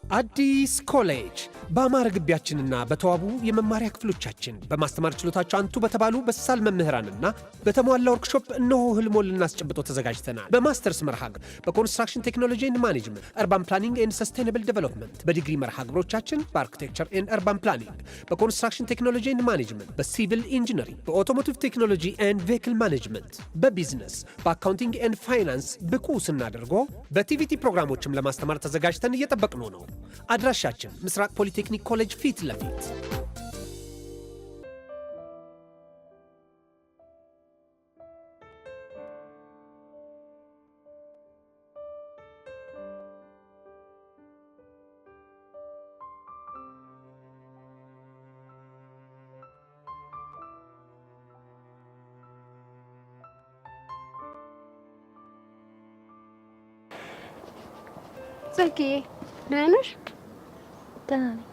አዲስ ኮሌጅ በአማረ ግቢያችንና በተዋቡ የመማሪያ ክፍሎቻችን በማስተማር ችሎታቸው አንቱ በተባሉ በሳል መምህራንና በተሟላ ወርክሾፕ እነሆ ህልሞን ልናስጨብጦ ተዘጋጅተናል። በማስተርስ መርሃ ግብር በኮንስትራክሽን ቴክኖሎጂ ኤንድ ማኔጅመንት፣ አርባን ፕላኒንግ ኤንድ ሰስቴናብል ዴቨሎፕመንት፣ በዲግሪ መርሃ ግብሮቻችን በአርኪቴክቸር ኤንድ አርባን ፕላኒንግ፣ በኮንስትራክሽን ቴክኖሎጂ ኤንድ ማኔጅመንት፣ በሲቪል ኢንጂነሪንግ፣ በኦቶሞቲቭ ቴክኖሎጂ ኤንድ ቬሂክል ማኔጅመንት፣ በቢዝነስ፣ በአካውንቲንግ ኤንድ ፋይናንስ ብቁ ስናደርጎ በቲቪቲ ፕሮግራሞችም ለማስተማር ተዘጋጅተን እየጠበቅነው ነው። አድራሻችን ምስራቅ ፖሊቴክኒክ ኮሌጅ ፊት ለፊት። ጽጌ ደህና ነሽ? ደህና ነኝ።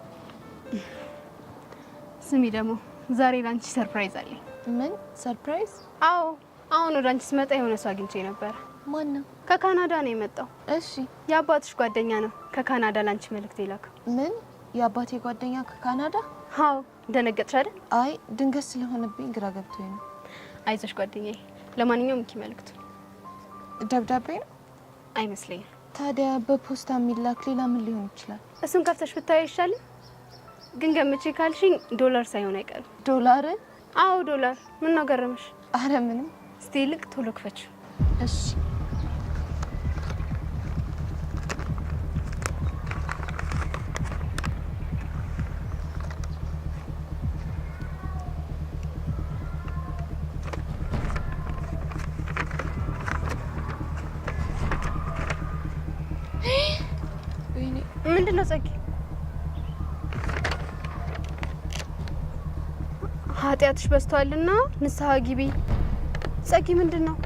ስሚ ደግሞ ዛሬ ላንቺ ሰርፕራይዝ አለኝ። ምን ሰርፕራይዝ? አዎ አሁን ወደ አንቺ ስመጣ የሆነ ሰው አግኝቼ ነበር። ማን ነው? ከካናዳ ነው የመጣው። እሺ የአባትሽ ጓደኛ ነው። ከካናዳ ላንቺ መልእክት ይላክ። ምን? የአባቴ ጓደኛ ከካናዳ? አዎ ደነገጥሽ አይደል? አይ ድንገት ስለሆነብኝ ግራ ገብቶኝ ነው። አይዞሽ ጓደኛዬ። ለማንኛውም እንኪ መልእክቱ። ደብዳቤ ነው? አይመስለኝም። ታዲያ በፖስታ የሚላክ ሌላ ምን ሊሆን ይችላል? እሱን ከፍተሽ ብታይ ይሻላል። ግን ገምቼ ካልሽኝ ዶላር ሳይሆን አይቀርም። ዶላር? አዎ ዶላር። ምን ነው ገረመሽ? አረ ምንም። እስቲ ይልቅ ቶሎ ክፈች። እሺ ምንድነው ጽጌ? ኃጢአትሽ በዝቷልና ንስሐ ግቢ። ጽጌ ምንድነው?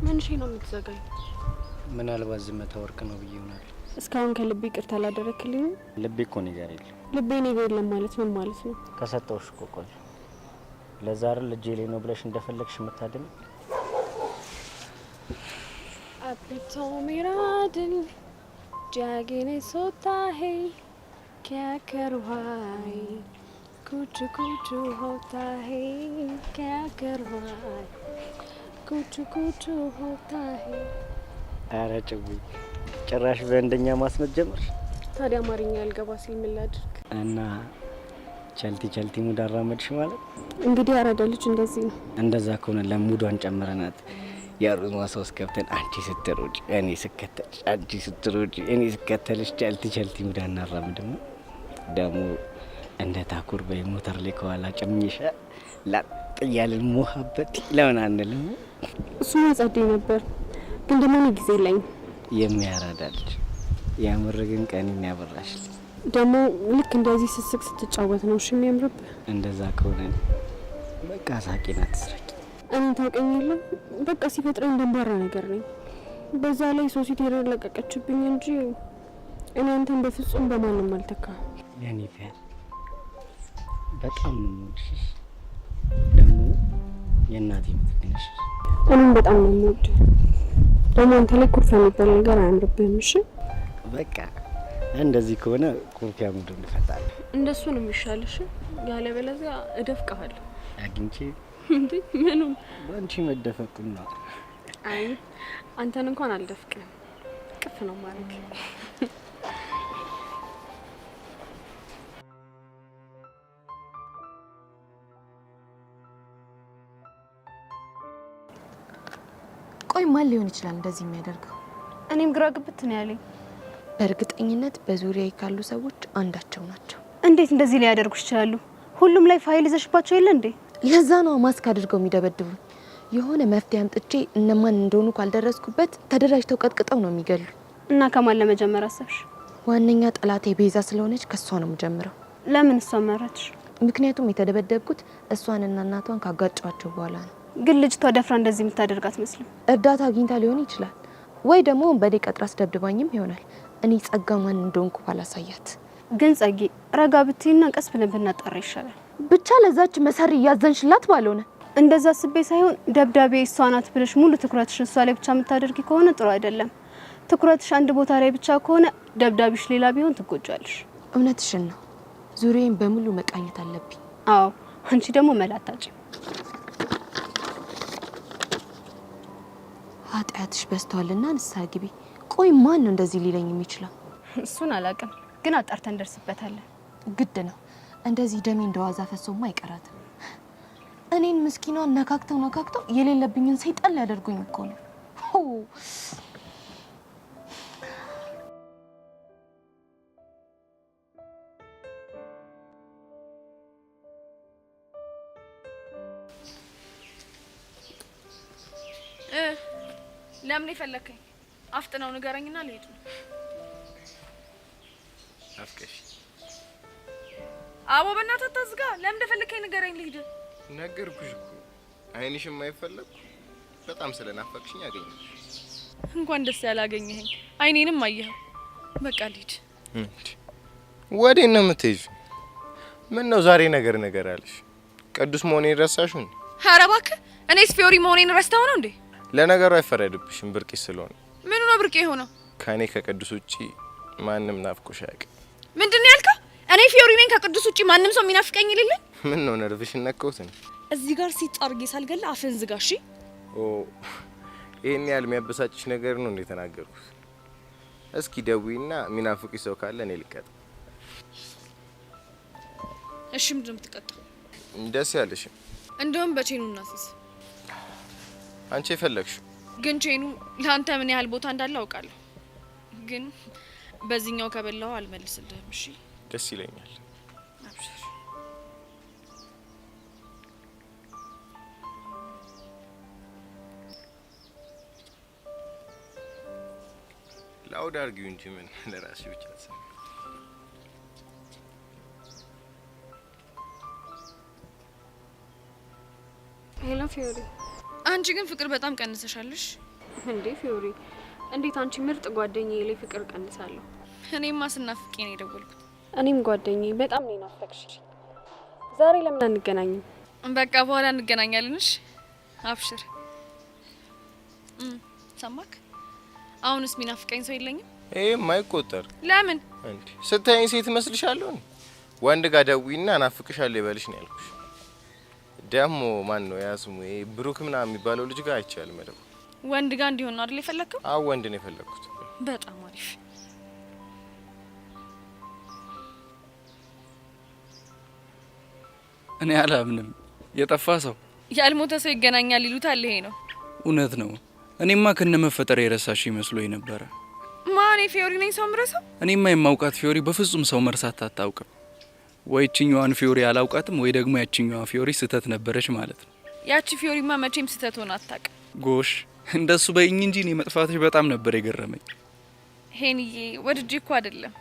ምንሽ ነው የምትዘጋኝ? ምናልባት ዝምታ ወርቅ ነው ብዬ ይሆናል። እስካሁን ከልቤ ይቅርታ አላደረክልኝ? ልቤ እኮ እኔ ጋር የለም። ልቤ እኔ ጋር የለም ማለት ምን ማለት ነው? ከሰጠውሽ እኮ ቆይ ለዛ አይደል ልጄ ላይ ነው ብለሽ እንደፈለግሽ የምታድም አብቶ मेरा दिल जागने सोता है क्या करवाए कुछ कुछ होता है क्या करवाए कुछ कुछ होता है። አረ ጭዊ ጭራሽ በእንደኛ ማስመት ጀመር። ታዲያ አማርኛ ያልገባ ሲል ምን ላድርግ? እና ቸልቲ ሙድ አራመድሽ ማለት እንግዲህ አራዳ ልጅ እንደዚህ ነው። እንደዛ ከሆነ ለሙዷን ጨምረናት ያሩን ዋሳውስ ገብተን አንቺ ስትሮጪ እኔ ስከተልሽ፣ አንቺ ስትሮጪ እኔ ስከተልሽ ቸልቲ ሙድ አናራምድም። ደግሞ እንደ ታኩር በሞተር ላይ ከኋላ ጨምኝሻ ላጥ ያለን ሙሀበት ለምን አንልም? እሱ ጸዴ ነበር ግን ደግሞ ነው ጊዜ ላይ የሚያራዳልሽ ያምርግን ቀን ያበራሽ ደግሞ ልክ እንደዚህ ስስቅ ስትጫወት ነው እሺ የሚያምርብ። እንደዛ ከሆነ በቃ ሳቂና ትስረቂ። እኔን ታውቀኝ የለም በቃ ሲፈጥረኝ ደንባራ ነገር ነኝ። በዛ ላይ ሶሲቲ ለቀቀችብኝ እንጂ እኔ አንተን በፍጹም በማንም አልተካ። የኔ ፊያ በጣም ነው የምወድሽ። ደግሞ የእናቴ ምትነሽ እኔም በጣም ነው የምወድ። ደግሞ አንተ ላይ ኩርፊያ የሚባል ነገር አያምርብህም። እሺ በቃ እንደዚህ ከሆነ ኩርፊያ ሙድ እንፈታለን። እንደሱ ነው የሚሻልሽ። ያለበለዚያ እደፍቅሃለሁ። አግኝቼ እንዴ ምኑን? ባንቺ መደፈቁን ነው። አይ አንተን እንኳን አልደፍቅም። ቅፍ ነው ማለት ቆይ ማን ሊሆን ይችላል እንደዚህ የሚያደርገው? እኔም ግራ ግብት ነው ያለኝ። በእርግጠኝነት በዙሪያዬ ካሉ ሰዎች አንዳቸው ናቸው። እንዴት እንደዚህ ሊያደርጉ ይችላሉ? ሁሉም ላይ ፋይል ይዘሽባቸው የለ እንዴ? ለዛ ነው ማስክ አድርገው የሚደበድቡ። የሆነ መፍትሄ አምጥቼ እነማን እንደሆኑ ካልደረስኩበት ተደራጅተው ቀጥቅጠው ነው የሚገሉ። እና ከማን ለመጀመር አሰብሽ? ዋነኛ ጠላቴ ቤዛ ስለሆነች ከሷ ነው የምጀምረው። ለምን እሷ መረጥሽ? ምክንያቱም የተደበደብኩት እሷንና እናቷን ካጋጫቸው በኋላ ነው። ግን ልጅቷ ደፍራ እንደዚህ የምታደርጋት መስለም እርዳታ አግኝታ ሊሆን ይችላል ወይ ደግሞ በዴ ቀጥራ አስደብድባኝም ይሆናል። እኔ ጸጋ ማን እንደሆንኩ ባላሳያት። ግን ጸጌ ረጋ ብትይና ቀስ ብለን ብናጣራ ይሻላል። ብቻ ለዛች መሰሪ ያዘንሽላት ባልሆነ እንደዛ ስቤ ሳይሆን ደብዳቤ እሷ ናት ብለሽ ሙሉ ትኩረትሽ እሷ ላይ ብቻ የምታደርጊ ከሆነ ጥሩ አይደለም። ትኩረትሽ አንድ ቦታ ላይ ብቻ ከሆነ ደብዳቤሽ ሌላ ቢሆን ትጎጃለሽ። እውነትሽን ነው። ዙሪያዬን በሙሉ መቃኘት አለብኝ። አዎ አንቺ ደግሞ መላታጭ ኃጢአትሽ በዝቷልና ንስሐ ግቢ። ቆይ ማን ነው እንደዚህ ሊለኝ የሚችለው? እሱን አላውቅም፣ ግን አጣርተን እንደርስበታለን። ግድ ነው። እንደዚህ ደሜ እንደዋዛ ፈሶማ አይቀራትም። እኔን ምስኪኗን ነካክተው የሌለብኝን ሰይጣን ሊያደርጉኝ እኮ ነው። ለምን ይፈልከኝ? አፍጥነው ንገረኝና ልሄድ ነው። አፍቀሽ አቦ በእናትህ አታዝጋ። ለምን እንደፈለከኝ ንገረኝ ልሂድ። ነገርኩሽ እኮ አይንሽ የማይፈለግ በጣም ስለናፈቅሽኝ አገኘሽ። እንኳን ደስ ያላገኘኸኝ አይኔንም አየኸው። በቃ ልሂድ። ወዴት ነው የምትሄጂው? ምን ነው ዛሬ ነገር አለሽ? ቅዱስ መሆኔን ረሳሽው? ኧረ እባክህ እኔስ ፊዮሪ መሆኔን ረስተኸው ነው እንዴ? ለነገሩ አይፈረድብሽም ብርቂ ስለሆነ። ምኑ ነው ብርቂ የሆነው? ከኔ ከቅዱስ ውጪ ማንም ናፍቆሽ አያውቅም። ምንድነው ያልከው? እኔ ፊዮሪ ነኝ ከቅዱስ ውጪ ማንም ሰው የሚናፍቀኝ የሌለኝ? ምን ነው ነርቭሽን ነካሁት? እዚህ ጋር ሲጣርጌ ሳልገላ አፍን ዝጋ እሺ? ይሄን ያህል የሚያበሳጭሽ ነገር ነው እንዴ ተናገርኩት? እስኪ ደውይና ሚናፍቅሽ ሰው ካለ እኔ ልቀጥ። እሺ ምንድን ነው የምትቀጣው? ደስ ያለሽ እንደውም በቼኑ እናስይዝ። አንቺ የፈለግሽው ግን ቼኑ ለአንተ ምን ያህል ቦታ እንዳለ አውቃለሁ። ግን በዚህኛው ከበላው አልመልስልህም እሺ? ደስ ይለኛል። አብሽር። ላውድ አድርጊው እንጂ ምን ለራስሽ ብቻ ተሰማ። ሄሎ ፊዮሪ። አንቺ ግን ፍቅር በጣም ቀንሰሻለሽ እንዴ ፊዮሪ? እንዴት አንቺ ምርጥ ጓደኛዬ ላይ ፍቅር ቀንሳለሁ? እኔማ ስናፍቄ ነው የደወልኩት። እኔም ጓደኛዬ በጣም ነው ናፈቅሽ። ዛሬ ለምን አንገናኝም? በቃ በኋላ እንገናኛለንሽ። አብሽር። ሰማክ? አሁንስ ሚናፍቀኝ ሰው የለኝም? ማይቆጠር። ለምን እንዴ ስታይኝ ሴት መስልሻለሁ? ወንድ ጋር ደውይና ናፍቅሻለሁ ይበልሽ ነው ያልኩሽ። ደሞ ማን ነው ያስሙ? ብሩክ ምናምን የሚባለው ልጅ ጋር አይቻል መደብ ወንድ ጋር እንዲሆን ነው አይደል የፈለከው? አዎ ወንድ ነው የፈለኩት። በጣም አሪፍ። እኔ አላምንም። የጠፋ ሰው ያልሞተ ሰው ይገናኛል ይሉታል። ይሄ ነው እውነት ነው። እኔማ ከነመፈጠር የረሳሽ መስሎኝ ነበረ። ማን ፊዮሪ ነኝ ሰው ምረሰው? እኔማ የማውቃት ፊዮሪ በፍጹም ሰው መርሳት አታውቅም። ወይ እቺኛዋን ፊዮሪ አላውቃትም ወይ ደግሞ ያቺኛዋ ፊዮሪ ስተት ነበረች ማለት ነው። ያቺ ፊዮሪማ መቼም ስተት ሆና አታውቅም። ጎሽ እንደሱ በይኝ እንጂ እኔ መጥፋትሽ በጣም ነበር የገረመኝ። ሄንዬ ወድጄ እኮ አይደለም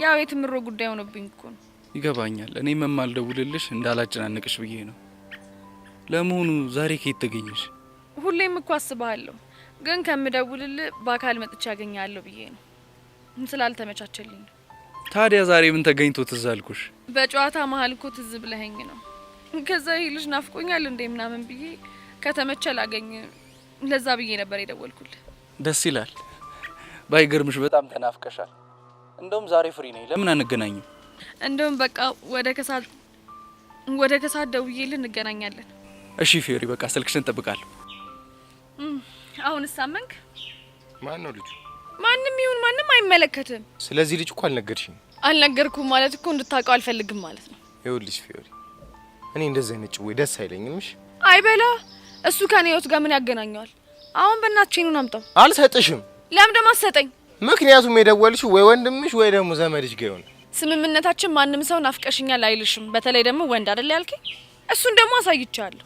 ያው የትምሮ ጉዳይ ሆነብኝ እኮ ነው። ይገባኛል። እኔ መማልደውልልሽ እንዳላጨናንቅሽ ብዬ ነው። ለመሆኑ ዛሬ ከየት ተገኘሽ? ሁሌም እኮ አስባለሁ ግን ከምደውልልህ በአካል መጥቼ ያገኛለሁ ብዬ ነው። ስላልተመቻቸልኝ ነው። ታዲያ ዛሬ ምን ተገኝቶ ትዝ አልኩሽ? በጨዋታ መሀል እኮ ትዝ ብለኸኝ ነው። ከዛ ይሄ ልጅ ናፍቆኛል እንዴ ምናምን ብዬ ከተመቸ ላገኝ ለዛ ብዬ ነበር የደወልኩልህ። ደስ ይላል። ባይገርምሽ በጣም ተናፍቀሻል። እንደውም ዛሬ ፍሪ ነኝ። ለምን አንገናኝም? እንደውም በቃ ወደ ከሳት ደውዬልህ እንገናኛለን። እሺ ፊዮሪ በቃ ስልክሽን እጠብቃለሁ። አሁንስ አመንክ? ማን ነው ልጁ? ማንም ይሁን ማንም አይመለከትም። ስለዚህ ልጅ እኮ አልነገርሽኝ። አልነገርኩም ማለት እኮ እንድታውቀው አልፈልግም ማለት ነው። ይኸውልሽ ፊዮሪ እኔ እንደዚህ አይነት ጭዌ ደስ አይለኝም። እሺ አይበላ። እሱ ከኔ ህይወት ጋር ምን ያገናኘዋል? አሁን በእናትህ ቼኑን አምጣው። አልሰጥሽም። ለምን ደግሞ አትሰጠኝ? ምክንያቱም የደወልሽው ወይ ወንድምሽ ወይ ደግሞ ዘመድሽ ጋር ይሆናል። ስምምነታችን ማንም ሰው ናፍቀሽኛል አይልሽም። በተለይ ደግሞ ወንድ አይደል ያልከኝ? እሱን ደግሞ አሳይቻለሁ።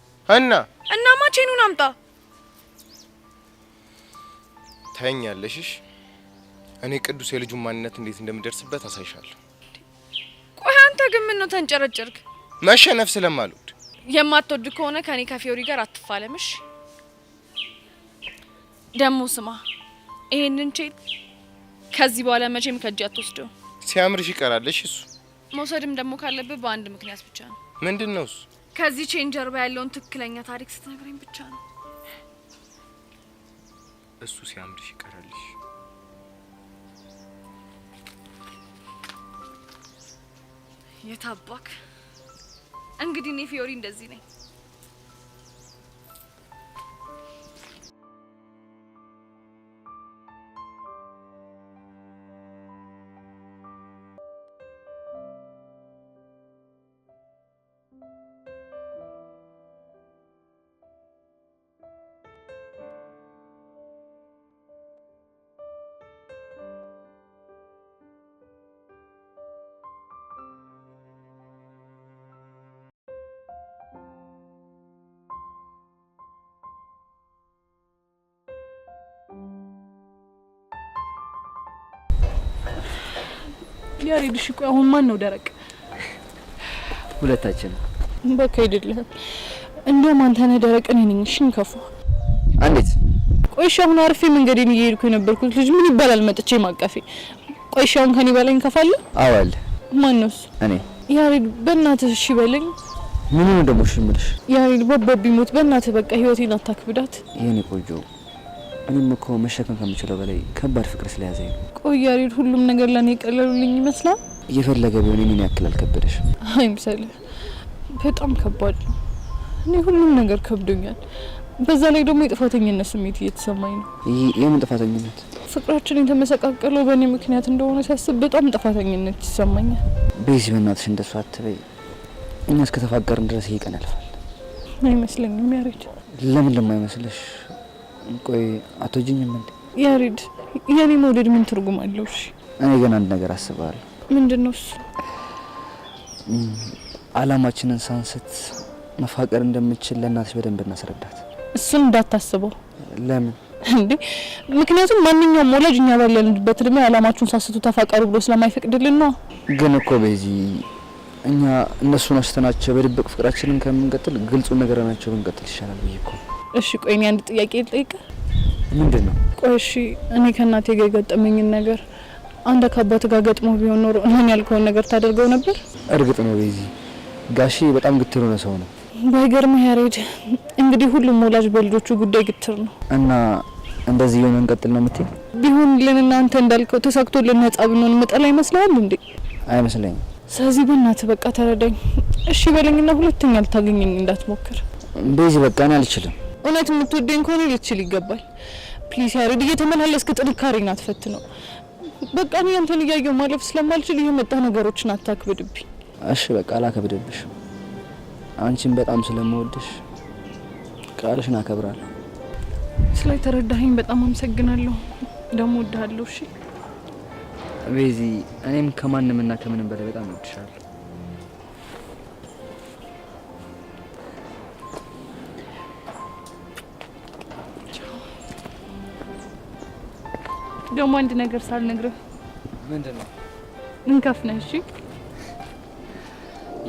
እናማ ቼኑን አምጣ። ታኛለሽ። እኔ ቅዱስ የልጁን ማንነት እንዴት እንደምደርስበት አሳይሻለሁ። ቆይ አንተ ግን ምን ነው ተንጨረጨርክ? መሸነፍ ስለማልወድ። የማትወድ ከሆነ ከኔ ከፊዮሪ ጋር አትፋለምሽ። ደሞ ስማ፣ ይሄንን ቼት ከዚህ በኋላ መቼም ከእጅ አትወስደው። ሲያምርሽ ይቀራልሽ። እሱ መውሰድም ደግሞ ካለብህ በአንድ ምክንያት ብቻ ነው። ምንድነው እሱ? ከዚህ ቼን ጀርባ ያለውን ትክክለኛ ታሪክ ስትነግረኝ ብቻ ነው። እሱ ሲያምርሽ ይቀራልሽ። የታባክ እንግዲህ እኔ ፊዮሪ እንደዚህ ነኝ። ያሬድ እሺ ቆይ አሁን ማን ነው ደረቅ? ሁለታችን። በቃ አይደለም እንደውም አንተ ነህ ደረቅ እኔ ነኝ። እሺ እንከፋ እንዴት? ቆይ እሺ አሁን አርፌ መንገዴን እየሄድኩ የነበርኩት ልጅ ምን ይባላል መጥቼ ማቀፌ? ቆይ እሺ አሁን ከኔ በላይ እንከፋለሁ? አዎ አለ። ማን ነው እሱ? እኔ። ያሬድ በእናትህ እሺ በለኝ። ምን ነው ደሞ እሺ የምልሽ? ያሬድ በባቢ ሞት በእናትህ በቃ ህይወቴን አታክብዳት። የኔ ቆጆ እኔም እኮ መሸከም ከምችለው በላይ ከባድ ፍቅር ስለያዘኝ ነው። ቆይ ያሬድ ሁሉም ነገር ለኔ ቀለሉልኝ ይመስላል? እየፈለገ ቢሆን እኔን ያክል አልከበደሽም። አይምሰልህ፣ በጣም ከባድ ነው። እኔ ሁሉም ነገር ከብዶኛል። በዛ ላይ ደግሞ የጥፋተኝነት ስሜት እየተሰማኝ ነው። የምን ጥፋተኝነት? ፍቅራችን የተመሰቃቀለው በእኔ ምክንያት እንደሆነ ሳስብ በጣም ጥፋተኝነት ይሰማኛል። ቤዚ በእናትሽ እንደሱ አትበይ። እኛ እስከተፋቀርን ድረስ ይሄ ቀን ያልፋል። አይመስለኝም ያሬድ። ለምን ለማይመስልሽ? ቆይ አትወጂኝም እንዴ? ያሬድ የኔ መውደድ ምን ትርጉም አለው? እሺ እኔ ግን አንድ ነገር አስባለሁ። ምንድነው እሱ? አላማችንን ሳንስት መፋቀር እንደምንችል ለእናትሽ በደንብ እናስረዳት። እሱን እንዳታስበው። ለምን እንዴ? ምክንያቱም ማንኛውም ወላጅ እኛ ባለንበት እድሜ አላማችሁን ሳስቱ ተፋቀሩ ብሎ ስለማይፈቅድልን ነው። ግን እኮ በዚህ እኛ እነሱን አስተናቸው በድብቅ ፍቅራችንን ከምንቀጥል ግልጹን ነገር ናቸው ብንቀጥል ይሻላል ብዬ እኮ። እሺ ቆይ እኔ አንድ ጥያቄ ልጠይቅ። ምንድን ነው? ቆይ እሺ እኔ ከእናቴ ጋር የገጠመኝን ነገር አንድ ከአባት ጋር ገጥሞ ቢሆን ኖሮ እኔን ያልከውን ነገር ታደርገው ነበር? እርግጥ ነው በዚህ ጋሺ በጣም ግትር ሆነ ሰው ነው። ባይገርምህ ያሬድ እንግዲህ ሁሉም ወላጅ በልጆቹ ጉዳይ ግትር ነው። እና እንደዚህ የሆነ እንቀጥል ነው የምትይ? ቢሆን ለኔና አንተ እንዳልከው ተሳክቶልን ነጻ ብንሆን መጠላ ይመስላል እንዴ? አይመስለኝም። ስለዚህ በእናትህ በቃ ተረዳኝ እሺ በለኝና ሁለተኛ ልታገኘኝ እንዳትሞክር። በዚህ በቃ እኔ አልችልም። እውነት የምትወደኝ ከሆነ ልትችል ይገባል። ፕሊስ ያሬድ እየተመላለስክ ጥንካሬን አትፈትነው። በቃ እኔ አንተን እያየሁ ማለፍ ስለማልችል እየመጣ ነገሮችን አታክብድብኝ። እሺ በቃ አላከብድብሽ። አንቺን በጣም ስለምወድሽ ቃልሽን አከብራለሁ። ስለተረዳኸኝ በጣም አመሰግናለሁ። ደግሞ እወድሃለሁ። እሺ ቤዚ፣ እኔም ከማንምና ከምንም በላይ በጣም እወድሻለሁ። ደግሞ አንድ ነገር ሳልነግርህ። ምንድነው? እንከፍነህ። እሺ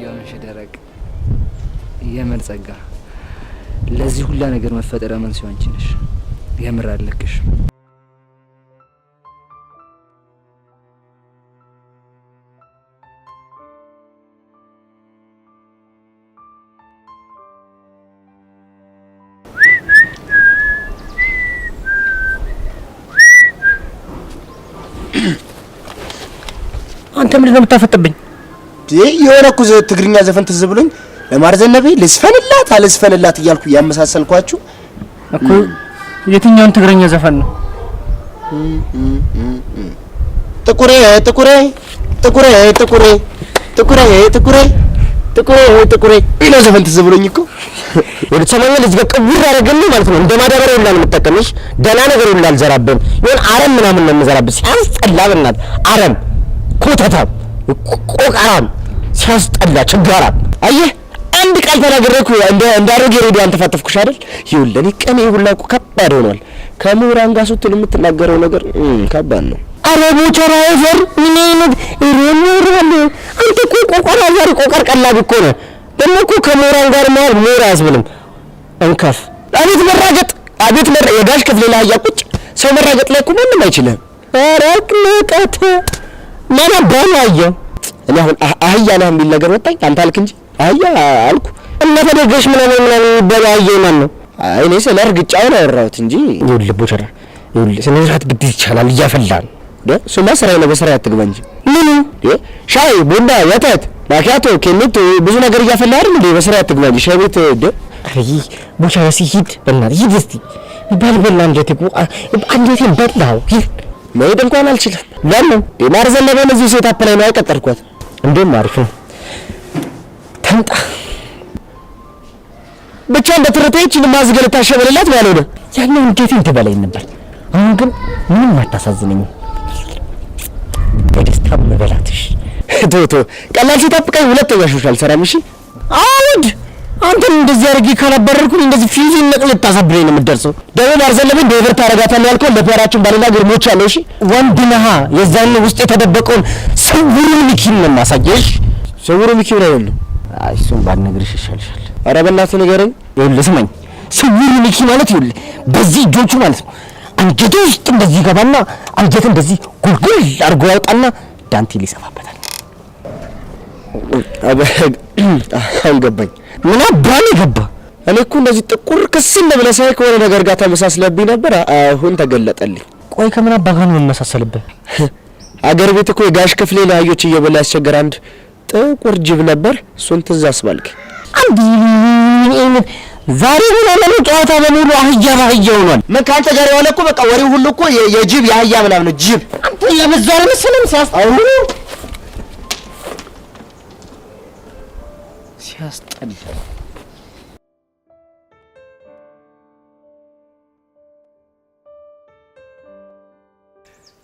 የሆንሽ ደረቅ የምር ጸጋ፣ ለዚህ ሁላ ነገር መፈጠር መንስኤው አንቺ ነሽ። የምር አለክሽ። አንተ ምንድነው የምታፈጥብኝ? የሆነ እኮ ትግርኛ ዘፈን ትዝ ብሎኝ ለማርዘነቤ ልስፈንላት አልስፈንላት እያልኩ ያመሳሰልኳችሁ እኮ። የትኛውን ትግርኛ ዘፈን ነው? ጥቁሬ ጥቁሬ ጥቁሬ ጥቁሬ ጥቁሬ ጥቁሬ ጥቁሬ ጥቁሬ ይለው ዘፈን ትዝ ብሎኝ እኮ ወደ ሰማኛ ልጅ ጋር ቅቡር ያደረገልኝ ማለት ነው። እንደ ማዳበሪያ ሁላ ነው የምጠቀምሽ። ደህና ነገር ሁላ አልዘራብህም። ይሁን አረም ምናምን ነው የምዘራብህ። ሲያስጠላ በእናትህ አረም፣ ኮተታም፣ ቆቀራም፣ ሲያስጠላ ችጋራም። አየህ አንድ ቃል ተናግሬ እኮ እንደ አሮጌ ሬዲዮ አንተፋተፍኩሽ አይደል? ይኸውልህ እኔ ቀኔ ሁላ እኮ ከባድ ሆኗል። ከምሁራን ጋር ስትል የምትናገረው ነገር ከባድ ነው። አረ ቦቸራ ዘር ምን አይነት ሬሞራል! አንተ እኮ ቆቀራ ዘር ቆቀር ቀላቢ እኮ ነህ። ደግሞ እኮ ከሞራን ጋር መዋል ሞራ ያስብልም እንከፍ አቤት መራገጥ አቤት የጋሽ ክፍሌ ላይ ያቁጭ ሰው መራገጥ ላይ እኮ ምንም አይችልም። አራቅ ለቀተ ማና ባላየው እኔ አሁን አህያ ነህ የሚል ነገር ወጣኝ። አንተ አልክ እንጂ አህያ አልኩ እና ተደገሽ ምናምን በላየው ማን ነው? አይ እኔ ስለ እርግጫው ነው ያወራሁት እንጂ ይኸውልህ ቦቸራ ይኸውልህ ስነስርዓት ግድ ይቻላል እያፈላን እሱማ ስራዬ ነው በስራ አትግባ እንጂ ምን ሻይ ቡና ወተት ማኪያቶ ኬሚቶ ብዙ ነገር እያፈላ አይደል እንዴ በስራ አትግባ እንጂ ሻይ ቤት አይ ቦቸራ ሲሂድ በእናትህ ሂድ እስቲ ይባል በላ እንዴት እኮ አንዴት በላው ይሄ መሄድ እንኳን አልችልም። ለምን የማር ዘለበን እዚህ ሴት አፕ ላይ ነው ያቀጠርኳት። እንደም አሪፍ ነው ተምጣ ብቻ እንደተረተች ማዝገለ ታሸበለላት ማለት ነው። ያኛው እንዴት እንትበላይ ነበር። አሁን ግን ምንም አታሳዝነኝም። በደስታ መበላትሽ ቶቶ ቀላል ሴት አፕ ቀይ ሁለት ተጋሽሻል ሰራም። እሺ አውድ አንተን እንደዚህ አድርጌ ካላበረርኩኝ እንደዚህ ፊዚ ነቅል ታሳብረኝ ነው የምትደርሰው። ደግሞ ማርዘለብን በእብር ታረጋታለህ ያልከው ለፈራችን ባለና ግርሞች አለው። እሺ ወንድ ነህ። የዛን ውስጥ የተደበቀውን ስውሩ ሚኪን ነው ማሳየሽ። ስውሩ ሚኪን ነው ያለው። አይ እሱን ባልነግርሽ ይሻልሻል። ኧረ በእናትህ ንገረኝ። ይኸውልህ ስማኝ፣ ስውሩ ሚኪ ማለት ይኸውልህ በዚህ እጆቹ ማለት ነው አንጀቱ ውስጥ እንደዚህ ገባና አንጀት እንደዚህ ጉልጉል አድርጎ ያውጣና ዳንቴል ይሰፋበታል። አልገባኝ። ምን አባል ገባ? እኔ እኮ እንደዚህ ጥቁር ከስል ብለህ ሳይ ከሆነ ነገር ጋር ተመሳስለብኝ ነበር። አሁን ተገለጠልኝ። ቆይ ከምን አባ ጋር ነው የምመሳሰልብህ? አገር ቤት እኮ የጋሽ ክፍሌ ለአህዮች እየበላ ያስቸገረ አንድ ጥቁር ጅብ ነበር። እሱን ትዝ አስባልክ። አንድ ዛሬ ምን አለ ጨዋታ በሙሉ አህያ በአህያ ሆኗል። ምን ካንተ ጋር የሆነ እኮ በቃ ወሬው ሁሉ እኮ የጅብ የአህያ ምናምን ነው። ጅብ አንተ ለመዛረ መሰለም ሲያስጠላ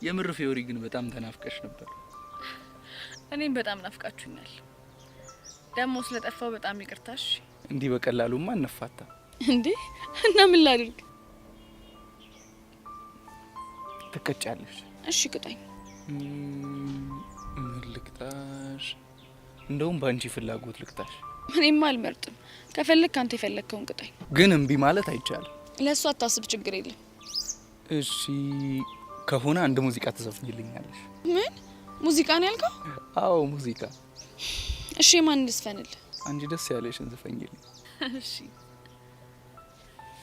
የምር ፊዮሪ ግን በጣም ተናፍቀሽ ነበር። እኔም በጣም ናፍቃችሁኛል። ደግሞ ስለጠፋው በጣም ይቅርታሽ። እንዲህ በቀላሉማ አንፋታ እንዴ? እና ምን ላድርግ? ትቀጫለሽ። እሺ ቅጣኝ። ምን ልቅጣሽ? እንደውም ባንቺ ፍላጎት ልቅጣሽ። እኔማ አልመርጥም። ከፈለክ አንተ የፈለከውን ቅጣኝ። ግን እምቢ ማለት አይቻልም። ለሱ አታስብ፣ ችግር የለም። እሺ ከሆነ አንድ ሙዚቃ ትዘፍኝልኛለሽ። ምን ሙዚቃ ነው ያልከው? አዎ ሙዚቃ። እሺ ማን ልስፈንል? አንቺ ደስ ያለሽን ዝፈኝልኝ። እሺ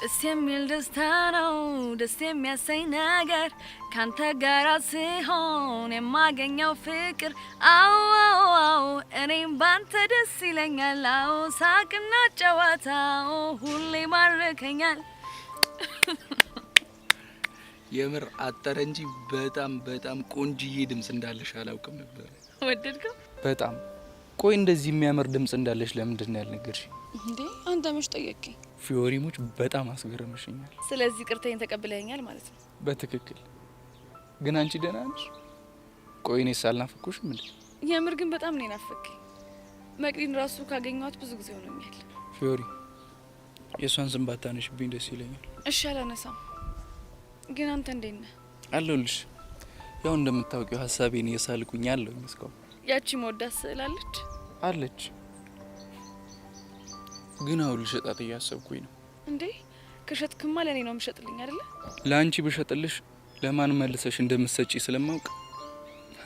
ደስ የሚል ደስታ ነው ደስ የሚያሰኝ ነገር ካንተ ጋር ሲሆን የማገኘው ፍቅር። አዎ አዎ አዎ እኔም ባንተ ደስ ይለኛል። አዎ ሳቅና ጨዋታው ሁሌ ማርከኛል። የምር አጠረ እንጂ በጣም በጣም ቆንጅዬ ድምጽ እንዳለሽ አላውቅም ነበር። ወደድከው? በጣም። ቆይ እንደዚህ የሚያምር ድምጽ እንዳለሽ ለምንድን ነው ያልነገርሽኝ? እንዴ አንተ መች ጠየቅኝ? ፊዮሪሞች በጣም አስገረመሽኛል። ስለዚህ ቅርታዬን ተቀብለኸኛል ማለት ነው? በትክክል። ግን አንቺ ደህና ነሽ? ቆይ እኔስ አልናፈኩሽም እንዴ? የምር ግን በጣም ነው የናፈከኝ። መቅዲን ራሱ ካገኘኋት ብዙ ጊዜ ሆኖኛል። ፊዮሪ የሷን ስም ባታነሽብኝ ደስ ይለኛል። እሺ አላነሳም። ግን አንተ እንዴት ነህ? አለሁልሽ። ያው እንደምታውቂው ሀሳቤን እየሳልኩኝ አለሁ ይመስገን። ያቺ መወዳት ስዕል አለች አለች። ግን አሁን ልሸጣት እያሰብኩኝ ነው። እንዴ ከሸጥክማ ለኔ ነው የምሸጥልኝ አይደለ? ለአንቺ ብሸጥልሽ ለማን መልሰሽ እንደምትሰጪ ስለማውቅ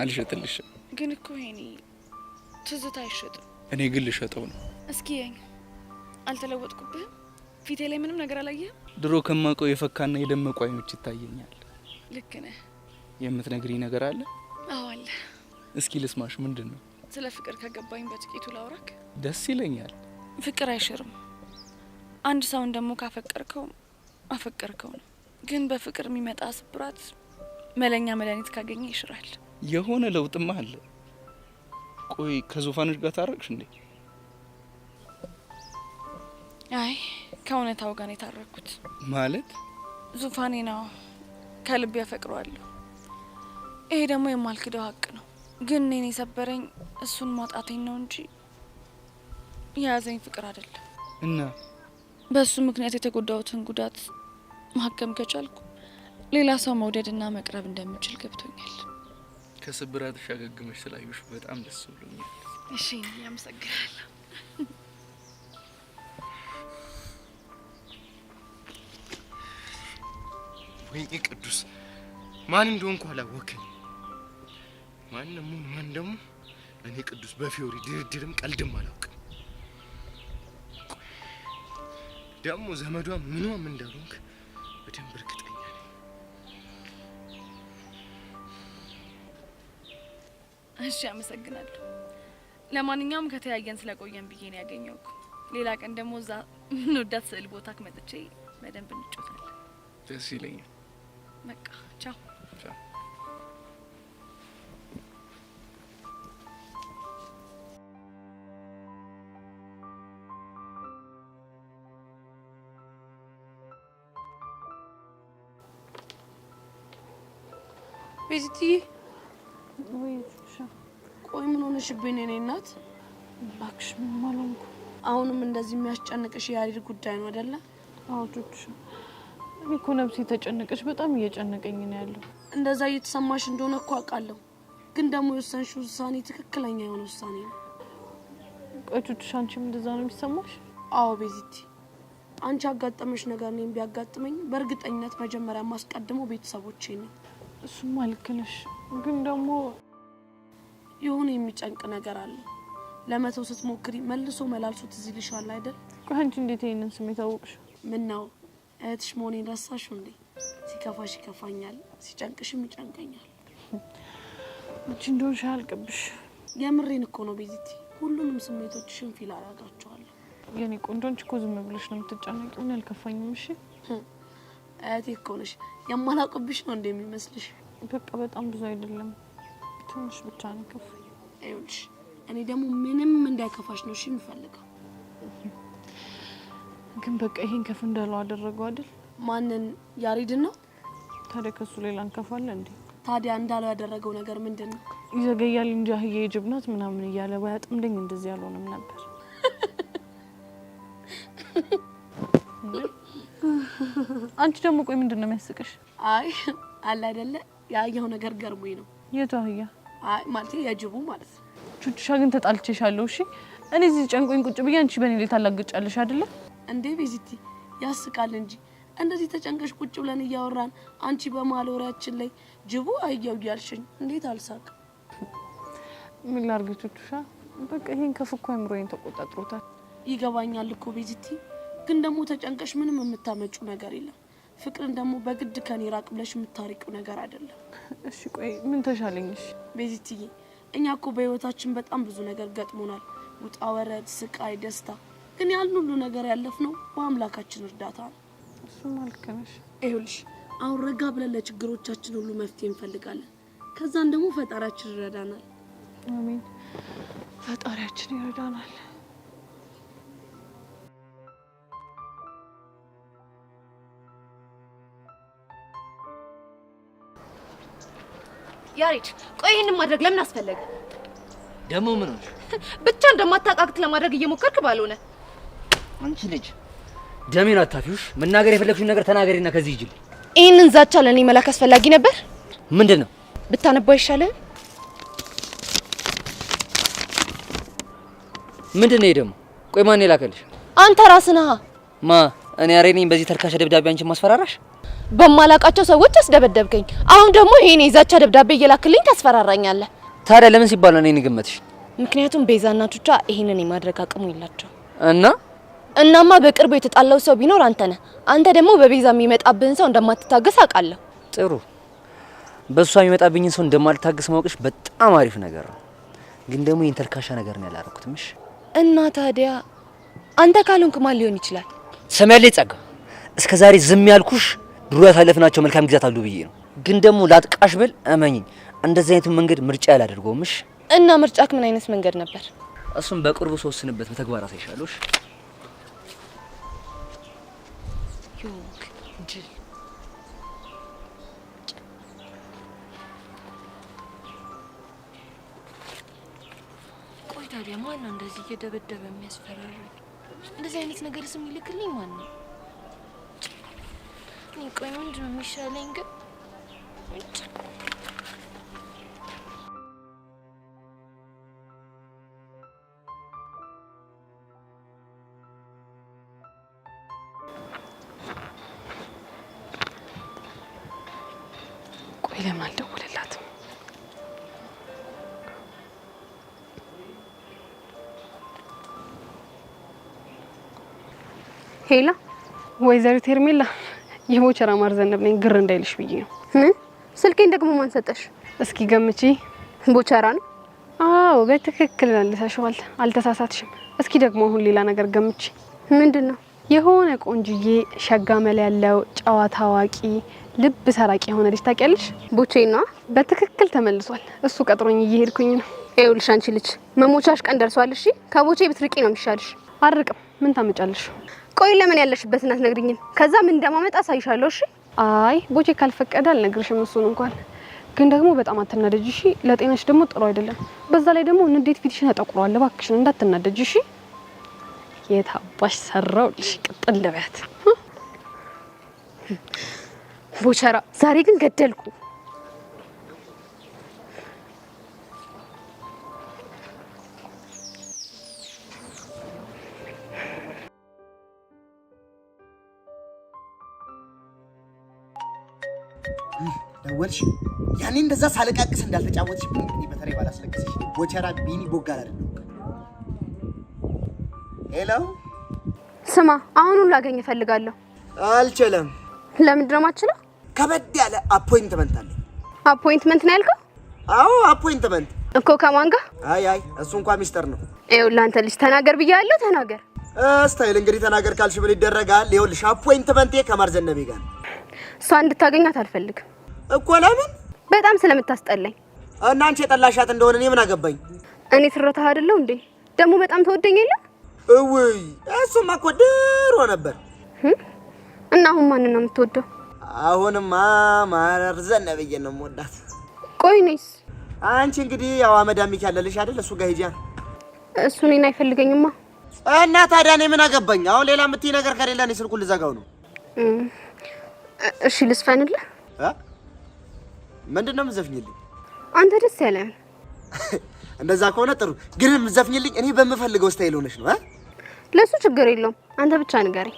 አልሸጥልሽም። ግን እኮ ይሄኔ ትዝታ አይሸጥም። እኔ ግን ልሸጠው ነው። እስኪ ያኝ አልተለወጥኩብህም? ፊቴ ላይ ምንም ነገር አላየህም? ድሮ ከማውቀው የፈካና የደመቁ አይኖች ይታየኛል። ልክ ነህ። የምትነግሪኝ ነገር አለ? አዎ አለ። እስኪ ልስማሽ። ምንድን ነው? ስለ ፍቅር ከገባኝ በጥቂቱ ላውራክ። ደስ ይለኛል። ፍቅር አይሽርም። አንድ ሰውን ደግሞ ካፈቀርከው አፈቀርከው ነው። ግን በፍቅር የሚመጣ ስብራት መለኛ መድኃኒት ካገኘ ይሽራል። የሆነ ለውጥማ አለ። ቆይ ከዙፋንሽ ጋር ታረቅሽ እንዴ? አይ ከእውነታው ጋር የታረኩት። ማለት ዙፋኔ ነው። ከልብ ያፈቅረዋለሁ። ይሄ ደግሞ የማልክደው ሀቅ ነው። ግን እኔን የሰበረኝ እሱን ማጣቴን ነው እንጂ የያዘኝ ፍቅር አይደለም። እና በሱ ምክንያት የተጎዳሁትን ጉዳት ማከም ከቻልኩ ሌላ ሰው መውደድና መቅረብ እንደምችል ገብቶኛል። ከስብራትሽ አገግመሽ ስላዩሽ በጣም ደስ ብሎኛል። እሺ ያመሰግናለሁ። ወይኔ ቅዱስ ማን እንደሆንኩ አላወከኝ። ማን ደግሞ እኔ ቅዱስ በፊዮሪ ድርድርም ቀልድም አላውቅም። ደግሞ ዘመዷ ምንም እንዳልሆንክ በደንብ እርግጠኛ ነኝ። እሺ አመሰግናለሁ። ለማንኛውም ከተያየን ስለቆየን ብዬ ነው ያገኘውኩ። ሌላ ቀን ደግሞ እዛ እንወዳት ስዕል ቦታ ከመጥቼ በደንብ እንጫወታለን። ደስ ይለኛል። በቃ ቻው። ቻው። ቤዚቲ ወይ ቆይ ምን ሆነሽብኝ? እኔ እናት እባክሽ ምንም አልሆንኩም። አሁንም እንደዚህ የሚያስጨንቅሽ የያሬድ ጉዳይ ነው አይደለ? አዎ ቹቹ፣ እኔ እኮ ነፍሴ ተጨነቀሽ፣ በጣም እየጨነቀኝ ነው ያለው። እንደዛ እየተሰማሽ እንደሆነ እኮ አውቃለሁ፣ ግን ደግሞ የወሰንሽው ውሳኔ ትክክለኛ የሆነ ውሳኔ ነው። ቆይ ቹቹ፣ አንቺም እንደዛ ነው የሚሰማሽ? አዎ ቤዚቲ፣ አንቺ ያጋጠመሽ ነገር እኔም ቢያጋጥመኝ በእርግጠኝነት መጀመሪያ ማስቀድመው ቤተሰቦቼ ነው። እሱማ ልክ ነሽ፣ ግን ደግሞ የሆነ የሚጨንቅ ነገር አለ። ለመተው ስትሞክሪ መልሶ መላልሶ ትዝ ይልሻል አይደል? ቆይ አንቺ እንዴት ይሄንን ስሜት አወቅሽ? ምን ነው እህትሽ መሆኔን ረሳሽው እንዴ? ሲከፋሽ ይከፋኛል፣ ሲጨንቅሽም ይጨንቀኛል። አንቺ እንደሆንሽ አያልቅብሽ። የምሬን እኮ ነው ቤዚቲ፣ ሁሉንም ስሜቶችሽን ፊል አደርጋቸዋለሁ። የኔ ቆንጆ፣ አንቺ እኮ ዝም ብለሽ ነው የምትጨነቂው። ምን አልከፋኝም። እሺ እህቴ እኮ ነሽ። የማላውቅብሽ ነው እንደሚመስልሽ? በቃ በጣም ብዙ አይደለም፣ ትንሽ ብቻ ነው ከፋኝ። ይኸውልሽ እኔ ደግሞ ምንም እንዳይከፋሽ ነው እሺ የምፈልገው። ግን በቃ ይሄን ከፍ እንዳለው አደረገው አይደል? ማንን? ያሬድን ነው። ታዲያ ከሱ ሌላ እንከፋለን እንዴ? ታዲያ እንዳለው ያደረገው ነገር ምንድነው? ይዘገያል እንጂ አህዬ የጅብ ናት ምናምን እያለ ባያጥምደኝ እንደዚህ ያልሆነም ነበር። አንቺ ደግሞ ቆይ ምንድነው የሚያስቅሽ? አይ አለ አይደለ ያየው ነገር ገርሞኝ ነው። የቱ አህያ? አይ ማለት የጅቡ ማለት ነው። ቹቹሻ ግን ተጣልቼሻለሁ። እሺ እኔ እዚህ ጨንቆኝ ቁጭ ብዬ አንቺ በኔ ላይ ታላግጫለሽ አይደለ እንዴ? ቤዚቲ ያስቃል እንጂ እንደዚህ ተጨንቀሽ ቁጭ ብለን እያወራን አንቺ በመሀል ወሬያችን ላይ ጅቡ አየው እያልሽኝ እንዴት አልሳቅ? ምን ላድርግ ቹቹሻ፣ በቃ ይሄን ከፍ እኮ አእምሮዬን ተቆጣጥሮታል። ይገባኛል እኮ ቤዚቲ፣ ግን ደግሞ ተጨንቀሽ ምንም የምታመጪው ነገር የለም። ፍቅርን ደግሞ በግድ ከኔ ራቅ ብለሽ የምታሪቂው ነገር አይደለም። እሺ ቆይ ምን ተሻለኝሽ? ቤዚቲዬ እኛ እኮ በህይወታችን በጣም ብዙ ነገር ገጥሞናል። ውጣ ወረድ፣ ስቃይ፣ ደስታ። ግን ያን ሁሉ ነገር ያለፍነው በአምላካችን እርዳታ ነው። እሱማ ልክ ነሽ። ይኸውልሽ አሁን ረጋ ብለን ለችግሮቻችን ሁሉ መፍትሄ እንፈልጋለን። ከዛን ደግሞ ፈጣሪያችን ይረዳናል። አሜን፣ ፈጣሪያችን ይረዳናል። ያሬድ ቆይ ይሄንን ማድረግ ለምን አስፈለገ? ደሞ ምን ሆነሽ? ብቻ እንደማታቃቅት ለማድረግ እየሞከርክ ባልሆነ። አንቺ ልጅ ደሜን አታፊውሽ። መናገር የፈለግሽውን ነገር ተናገሪና ከዚህ ሂጂ። ይሄንን ዛቻ ለኔ መላክ አስፈላጊ ነበር? ምንድነው? ብታነባው ይሻላል። ምንድነው ይሄ ደግሞ? ቆይ ማን የላከልሽ? አንተ ራስህ ነህ። ማ እኔ አሬኔኝ በዚህ ተልካሽ ደብዳቤ አንቺ ማስፈራራሽ? በማላቃቸው ሰዎች አስደበደብከኝ። አሁን ደግሞ ይሄን የዛቻ ደብዳቤ እየላክልኝ ታስፈራራኛለህ። ታዲያ ለምን ሲባል ነው እኔን ገመትሽ? ምክንያቱም ቤዛና ቹቻ ይሄንን የማድረግ አቅሙ የላቸው። እናማ በቅርቡ የተጣላው ሰው ቢኖር አንተ ነህ። አንተ ደግሞ በቤዛ የሚመጣብህን ሰው እንደማትታገስ አውቃለሁ። ጥሩ፣ በሷ የሚመጣብኝን ሰው እንደማልታገስ ማወቅሽ በጣም አሪፍ ነገር ነው። ግን ደግሞ ይሄን ተልካሻ ነገር ነው ያላረኩት። ምሽ እና ታዲያ አንተ ካልሆንክ ማን ሊሆን ይችላል? ሰማያለች ጸጋ፣ እስከ ዛሬ ዝም ያልኩሽ ድሮ ያሳለፍናቸው መልካም ጊዜያት አሉ ብዬ ነው። ግን ደግሞ ላጥቃሽ ብል እመኝኝ እንደዚህ አይነቱን መንገድ ምርጫ ያላደርገውምሽ። እና ምርጫክ ምን አይነት መንገድ ነበር? እሱም በቅርቡ ተወስንበት በተግባር አሳይሻለሽ። ዮክ ጅል። ቆይ ታዲያ ማን ነው እንደዚህ እየደበደበ የሚያስፈራራኝ? እንደዚህ አይነት ነገር ስም ይልክልኝ ማን ነው? እኔ ቆይ ምንድን ነው የሚሻለኝ ግን? ለምን አልደወለላትም? ሄላ ወይዘሪት ሄርሜላ የቦቸራ ማርዘነብ ነኝ። ግር እንዳይልሽ ብዬ ነው። ምን? ስልኬን ደግሞ ማን ሰጠሽ? እስኪ ገምቺ። ቦቸራ ነው? አዎ በትክክል መልሰሽዋል። አልተሳሳትሽም። እስኪ ደግሞ አሁን ሌላ ነገር ገምቺ። ምንድን ነው? የሆነ ቆንጅዬ ሸጋ መል ያለው ጨዋታ አዋቂ ልብ ሰራቂ የሆነ ልጅ ታውቂያለሽ? ቦቼና በትክክል ተመልሷል። እሱ ቀጥሮኝ እየሄድኩኝ ነው። ይኸውልሽ አንቺ ልጅ መሞቻሽ ቀን ደርሷል። እሺ ከቦቼ ብትርቂ ነው የሚሻልሽ። አርቅም። ምን ታመጫለሽ? ቆይ ለምን ያለሽበትን አትነግሪኝም? ከዛ ምን እንደማመጣ አሳይሻለሁ። እሺ አይ ቦቼ ካልፈቀደ አልነግርሽም። እሱን እንኳን ግን ደግሞ በጣም አትናደጂ እሺ። ለጤናሽ ደግሞ ጥሩ አይደለም። በዛ ላይ ደግሞ ንዴት ፊትሽን ያጠቁረዋል። እባክሽን እንዳትናደጂ እሺ። የታባሽ ሰራውልሽ ቅጥል ለበት ቦቸራ ዛሬ ግን ገደልኩ። ደወልሽ? ያኔ እንደዛ ሳለቃቅስ እንዳልተጫወትሽ እንግዲህ በተለይ ባላስለቅስሽ ቦቸራ ቢኒ ቦጋል አይደለም። ሄሎ ስማ፣ አሁኑን ላገኝ እፈልጋለሁ። አልችልም። ለምንድን ነው የማትችለው? ከበድ ያለ አፖይንትመንት አለኝ። አፖይንትመንት ነው ያልከው? አዎ አፖይንትመንት እኮ ከማን ጋር? አይ እሱ እንኳን ሚስጥር ነው። ይኸውልህ አንተ ልጅ ተናገር ብያለሁ፣ ተናገር። ስታይል እንግዲህ ተናገር ካልሽ ምን ይደረጋል? ይኸውልሽ አፖይንትመንቴ ከማርዘነቤ ጋር ነው። እሷ እንድታገኛት አልፈልግም እኮ። ለምን? በጣም ስለምታስጠላኝ። እና አንቺ የጠላሻት እንደሆነ እኔ ምን አገባኝ? እኔ ትረታህ አይደለሁ እንዴ? ደግሞ በጣም ተወደኝ የለ? እውይ እሱማ እኮ ድሮ ነበር። እና አሁን ማንን ነው የምትወደው? አሁንማ ማርዘነቤን ነው የምወዳት። ቆይ ነይስ አንቺ እንግዲህ ያው አመዳሚክ ያለልሽ አይደል? እሱ ጋር ሂጂ። እሱ እኔን አይፈልገኝማ። እና ታዲያ እኔ ምን አገባኝ? አሁን ሌላ የምትይ ነገር ከሌለ እኔ ስልኩን ልዘጋው ነው። እሺ ልስፈንልህ? ምንድን ነው የምትዘፍኝልኝ? አንተ ደስ ያለህን። እንደዛ ከሆነ ጥሩ። ግን የምትዘፍኝልኝ እኔ በምፈልገው ስታይል ሆነሽ ነው? ለሱ ችግር የለውም። አንተ ብቻ ንገረኝ።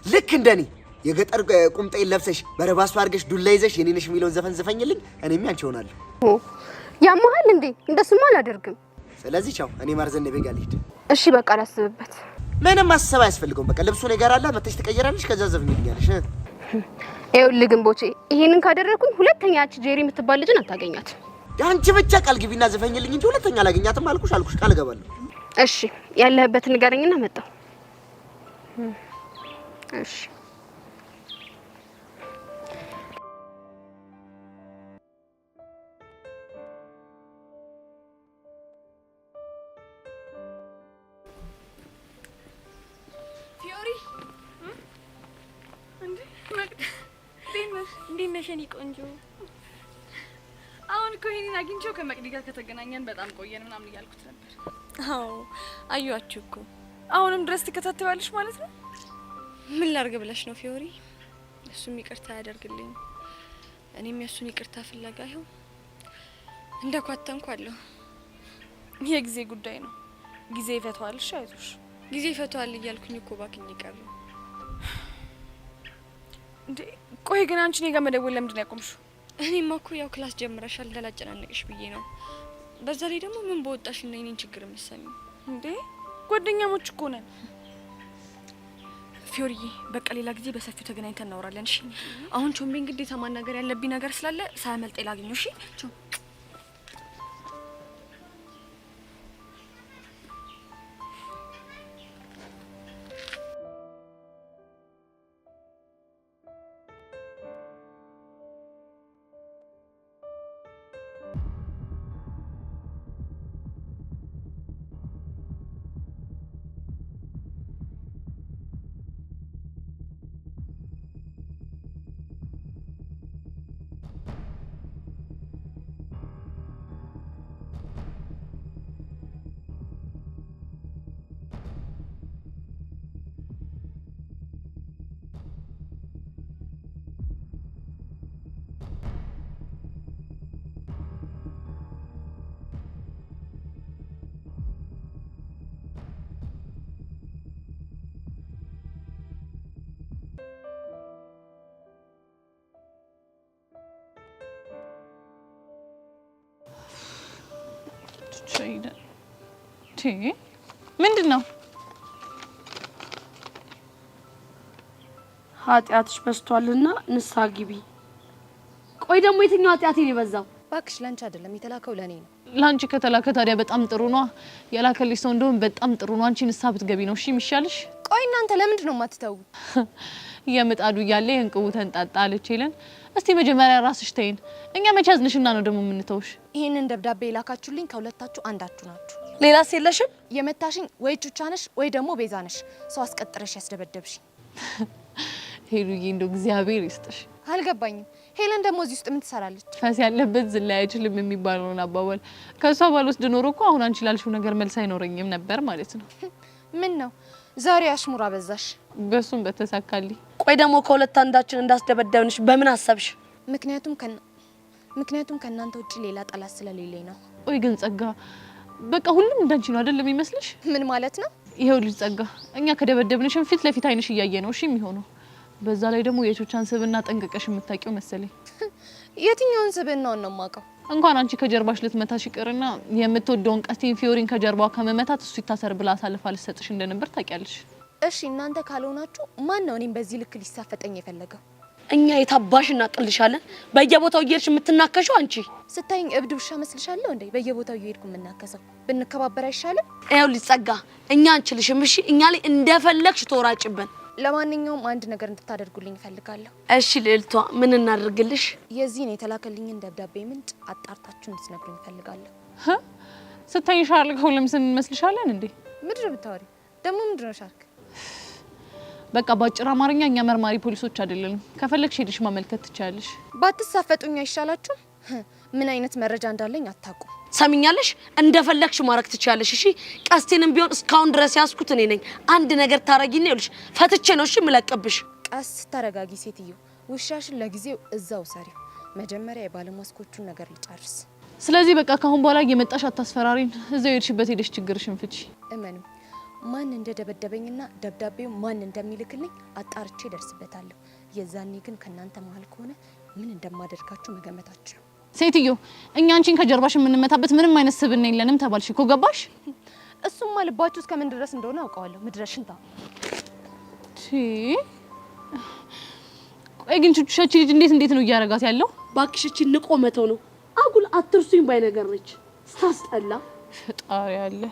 ልክ እንደኔ የገጠር ቁምጣዬን ለብሰሽ በረባሱ አድርገሽ ዱላ ይዘሽ የኔ ነሽ የሚለውን ዘፈን ዘፈኝልኝ። እኔም ያንቺ ሆናለሁ። ያማሃል እንዴ? እንደሱማ አላደርግም። ስለዚህ ቻው፣ እኔ ማርዘነቤ ጋር ልሂድ። እሺ በቃ ላስብበት። ምንም ማሰብ አያስፈልገውም። በቃ ልብሱ እኔ ጋር አለ። መተሽ ትቀየራለሽ፣ ከዛ ዘፍኝልኛለሽ። ይኸውልህ ግን ቦቼ ይሄንን ካደረኩኝ ሁለተኛ ያቺ ጄሪ የምትባል ልጅን አታገኛት። አንቺ ብቻ ቃል ግቢና ዘፈኝልኝ እንጂ ሁለተኛ አላገኛትም። አልኩሽ ቃል እገባለሁ። እሺ ያለህበትን ንገረኝና መጣሁ። እሺ እንዴት ነሽ የኔ ቆንጆ? አሁን እኮ ይሄንን አግኝቼው ከመቅዲ ጋር ከተገናኘን በጣም ቆየን ምናምን እያልኩት ነበር። አዎ አዩአችሁ እኮ። አሁንም ድረስ ትከታተያለሽ ማለት ነው? ምን ላርግ ብለሽ ነው ፊዮሪ? እሱም ይቅርታ ያደርግልኝ፣ እኔም የሱን ይቅርታ ፍለጋ ይኸው እንደኳተንኩ አለሁ። የጊዜ ጉዳይ ነው። ጊዜ ይፈታዋል። እሺ አይዞሽ። ጊዜ ይፈታዋል እያልኩኝ እኮ ባክኝ ይቀርብ እንዴ። ቆይ ግን አንቺ እኔ ጋር መደወል ለምንድን ነው ያቆምሽው? እኔማ እኮ ያው ክላስ ጀምረሻል እንዳላጨናነቅሽ ብዬ ነው። በዛ ላይ ደግሞ ምን በወጣሽ እና የኔን ችግር የምትሰሚው እንዴ? ጓደኛሞች እኮ ነን። ፊዮሪዬ በቃ ሌላ ጊዜ በሰፊው ተገናኝተን እናወራለን። እሺ አሁን ቾምቤን ግዴታ ማናገር ያለብኝ ነገር ስላለ ሳያመልጠኝ ላግኘው። እሺ ቾም ምንድነው? ኃጢአትሽ በዝቷልና ንስሐ ግቢ። ቆይ ደግሞ የትኛው ኃጢአቴ ነው የበዛው? ባክሽ ላንቺ አይደለም የተላከው ለኔ ነው። ላንቺ ከተላከ ታዲያ በጣም ጥሩ ነው። የላከልሽ ሰው እንደውም በጣም ጥሩ ነው። አንቺ ንስሐ ብትገቢ ነው እሺ የሚሻልሽ። ቆይ እናንተ ለምንድን ነው የማትተው? የምጣዱ እያለ የእንቅቡ ተንጣጣ አለች ይለን። እስቲ መጀመሪያ ራስሽ ተይን። እኛ መቼ አዝንሽና ነው ደግሞ የምንተውሽ? ይሄንን ደብዳቤ የላካችሁልኝ ከሁለታችሁ አንዳችሁ ናችሁ። ሌላስ የለሽም? የመታሽኝ ወይ ቹቻ ነሽ ወይ ደግሞ ቤዛ ነሽ። ሰው አስቀጥረሽ ያስደበደብሽ። ሄሉዬ እንደው እግዚአብሔር ይስጥሽ። አልገባኝም። ሄለን ደግሞ እዚህ ውስጥ ምን ትሰራለች? ፈስ ያለበት ዝላይ አይችልም የሚባለውን አባባል ከሷ ባልወስድ ኖሮ እኮ አሁን አንቺ ላልሽው ነገር መልስ አይኖረኝም ነበር ማለት ነው። ምን ነው ዛሬ አሽሙራ በዛሽ? በሱም በተሳካልኝ። ቆይ ደግሞ ከሁለት አንዳችን እንዳስደበደብንሽ በምን አሰብሽ? ምክንያቱም ከእናንተ ውጪ ሌላ ጠላት ስለሌለኝ ነው። ቆይ ግን ጸጋ በቃ ሁሉም እንዳንቺ ነው አይደለም የሚመስልሽ? ምን ማለት ነው? ይሄው ልጅ ጸጋ እኛ ከደበደብንሽም ፊት ለፊት አይንሽ እያየ ነው እሺ የሚሆነው። በዛ ላይ ደግሞ የቾቻን ስብና ጠንቅቀሽ የምታውቂው መሰለኝ። የትኛውን ስብናውን ነው የማውቀው? እንኳን አንቺ ከጀርባሽ ልትመታሽ ይቅርና የምትወደውን ቀስቲን ፊዮሪን ከጀርባዋ ከመመታት እሱ ይታሰር ብላ አሳልፋ ልትሰጥሽ እንደነበር ታውቂያለሽ። እሺ እናንተ ካልሆናችሁ ማን ነው እኔም በዚህ ልክ ሊሳፈጠኝ የፈለገው? እኛ የታባሽ እናቅልሻለን። በየቦታው እየሄድሽ የምትናከሽው አንቺ። ስታይኝ እብድ ውሻ መስልሻለሁ እንዴ? በየቦታው እየሄድኩ የምናከሰው ብንከባበር አይሻልም? ይኸውልሽ ጸጋ፣ እኛ አንችልሽም እሺ። እኛ ላይ እንደፈለግሽ ተወራጭብን። ለማንኛውም አንድ ነገር እንድታደርጉልኝ እፈልጋለሁ። እሺ ልዕልቷ፣ ምን እናደርግልሽ? የዚህን የተላከልኝን ደብዳቤ ምንጭ አጣርታችሁ እንድትነግሩኝ እፈልጋለሁ። ስታይኝ ሻርክ ሁሉም ስንመስልሻለን እንዴ? ምንድን ነው የምታወሪው? ደግሞ ምንድን ነው ሻርክ? በቃ ባጭር አማርኛ እኛ መርማሪ ፖሊሶች አይደለንም። ከፈለግሽ ሄድሽ ማመልከት ትችያለሽ። ባትሳፈጡኝ አይሻላችሁ? ምን አይነት መረጃ እንዳለኝ አታውቁም። ሰሚኛለሽ? እንደፈለግሽ ማረክ ትችያለሽ። እሺ ቀስቴንም ቢሆን እስካሁን ድረስ ያስኩት እኔ ነኝ። አንድ ነገር ታረጊና ይልሽ ፈትቼ ነው እሺ ምለቀብሽ። ቀስ ተረጋጊ ሴትዮ። ውሻሽን ለጊዜው እዛው ሰሪው። መጀመሪያ የባለማስኮቹን ነገር ልጨርስ። ስለዚህ በቃ ካሁን በኋላ እየመጣሽ አታስፈራሪን። እዛው የሄድሽበት ሄደሽ ችግርሽን ፍቺ። እመኑ፣ ማን እንደደበደበኝና ደብዳቤው ማን እንደሚልክልኝ አጣርቼ ደርስበታለሁ። የዛኔ ግን ከናንተ መሀል ከሆነ ምን እንደማደርጋችሁ መገመታችሁ። ሴትዮ እኛ አንቺን ከጀርባሽ የምንመታበት ምንም አይነት ስብና የለንም ተባልሽ እኮ ገባሽ? እሱማ ልባችሁ እስከ ምን ድረስ እንደሆነ አውቀዋለሁ። ምድረሽንታ ቆይ ግን ቹቻቺ ልጅ እንዴት ነው እያረጋት ያለው? ባክሽቺ ንቆ መተው ነው። አጉል አትርሱኝ ባይ ነገር ነች። ስታስጠላ ፈጣሪ አለ።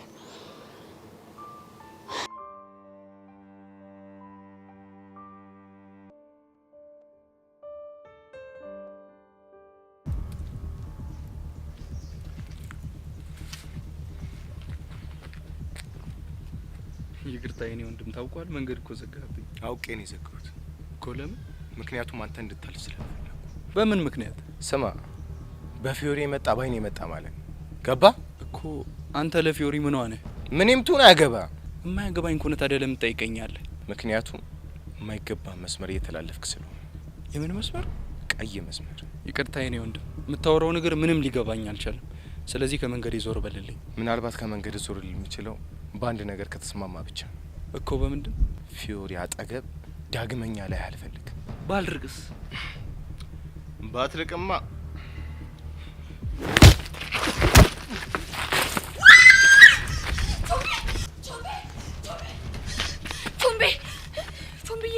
ይቅርታ የኔ ወንድም፣ ታውቋል መንገድ እኮ ዘጋብኝ። አውቄ ነው የዘጋሁት እኮ። ለምን? ምክንያቱም አንተ እንድታልፍ ስለፈለኩ። በምን ምክንያት? ስማ፣ በፊዮሪ የመጣ ባይኔ የመጣ ማለት ነው። ገባ እኮ። አንተ ለፊዮሪ ምን ሆነ? ምንም ትሁን አያገባ። የማያገባኝ ከሆነ ታዲያ ለምን ትጠይቀኛለህ? ምክንያቱም የማይገባ መስመር እየተላለፍክ ስለሆነ። የምን መስመር? ቀይ መስመር። ይቅርታ የኔ ወንድም፣ የምታወራው ነገር ምንም ሊገባኝ አልቻለም። ስለዚህ ከመንገድ ዞር በልልኝ። ምናልባት ከመንገድ ዞር የሚችለው በአንድ ነገር ከተስማማ ብቻ እኮ። በምንድን? ፊዮሪ አጠገብ ዳግመኛ ላይ አልፈልግም። ባልርቅስ? ባትርቅማ ቶምብዬ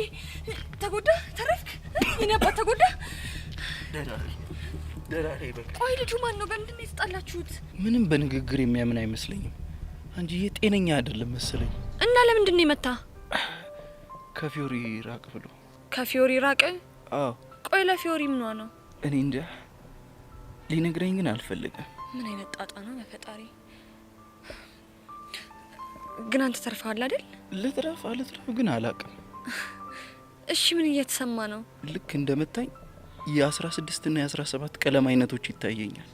ተጎዳ? ተረፍክ? የኔ አባት ተጎዳ? ደራሬ በቃ። ቆይ ልጁ ማን ነው? በምንድን ነው የተጣላችሁት? ምንም በንግግር የሚያምን አይመስለኝም። አንቺዬ ጤነኛ አይደለም መሰለኝ። እና ለምንድን ነው የመታ? ከፊዮሪ ራቅ ብሎ። ከፊዮሪ ራቅ? አዎ። ቆይ ለፊዮሪ ምኗ ነው? እኔ እንጃ፣ ሊነግረኝ ግን አልፈልግም። ምን አይነት ጣጣ ነው በፈጣሪ። ግን አንተ ተርፈሃል አይደል? ልትረፍ ግን አላቅም። እሺ ምን እየተሰማ ነው? ልክ እንደመታኝ የ16 እና የ17 ቀለም አይነቶች ይታየኛል።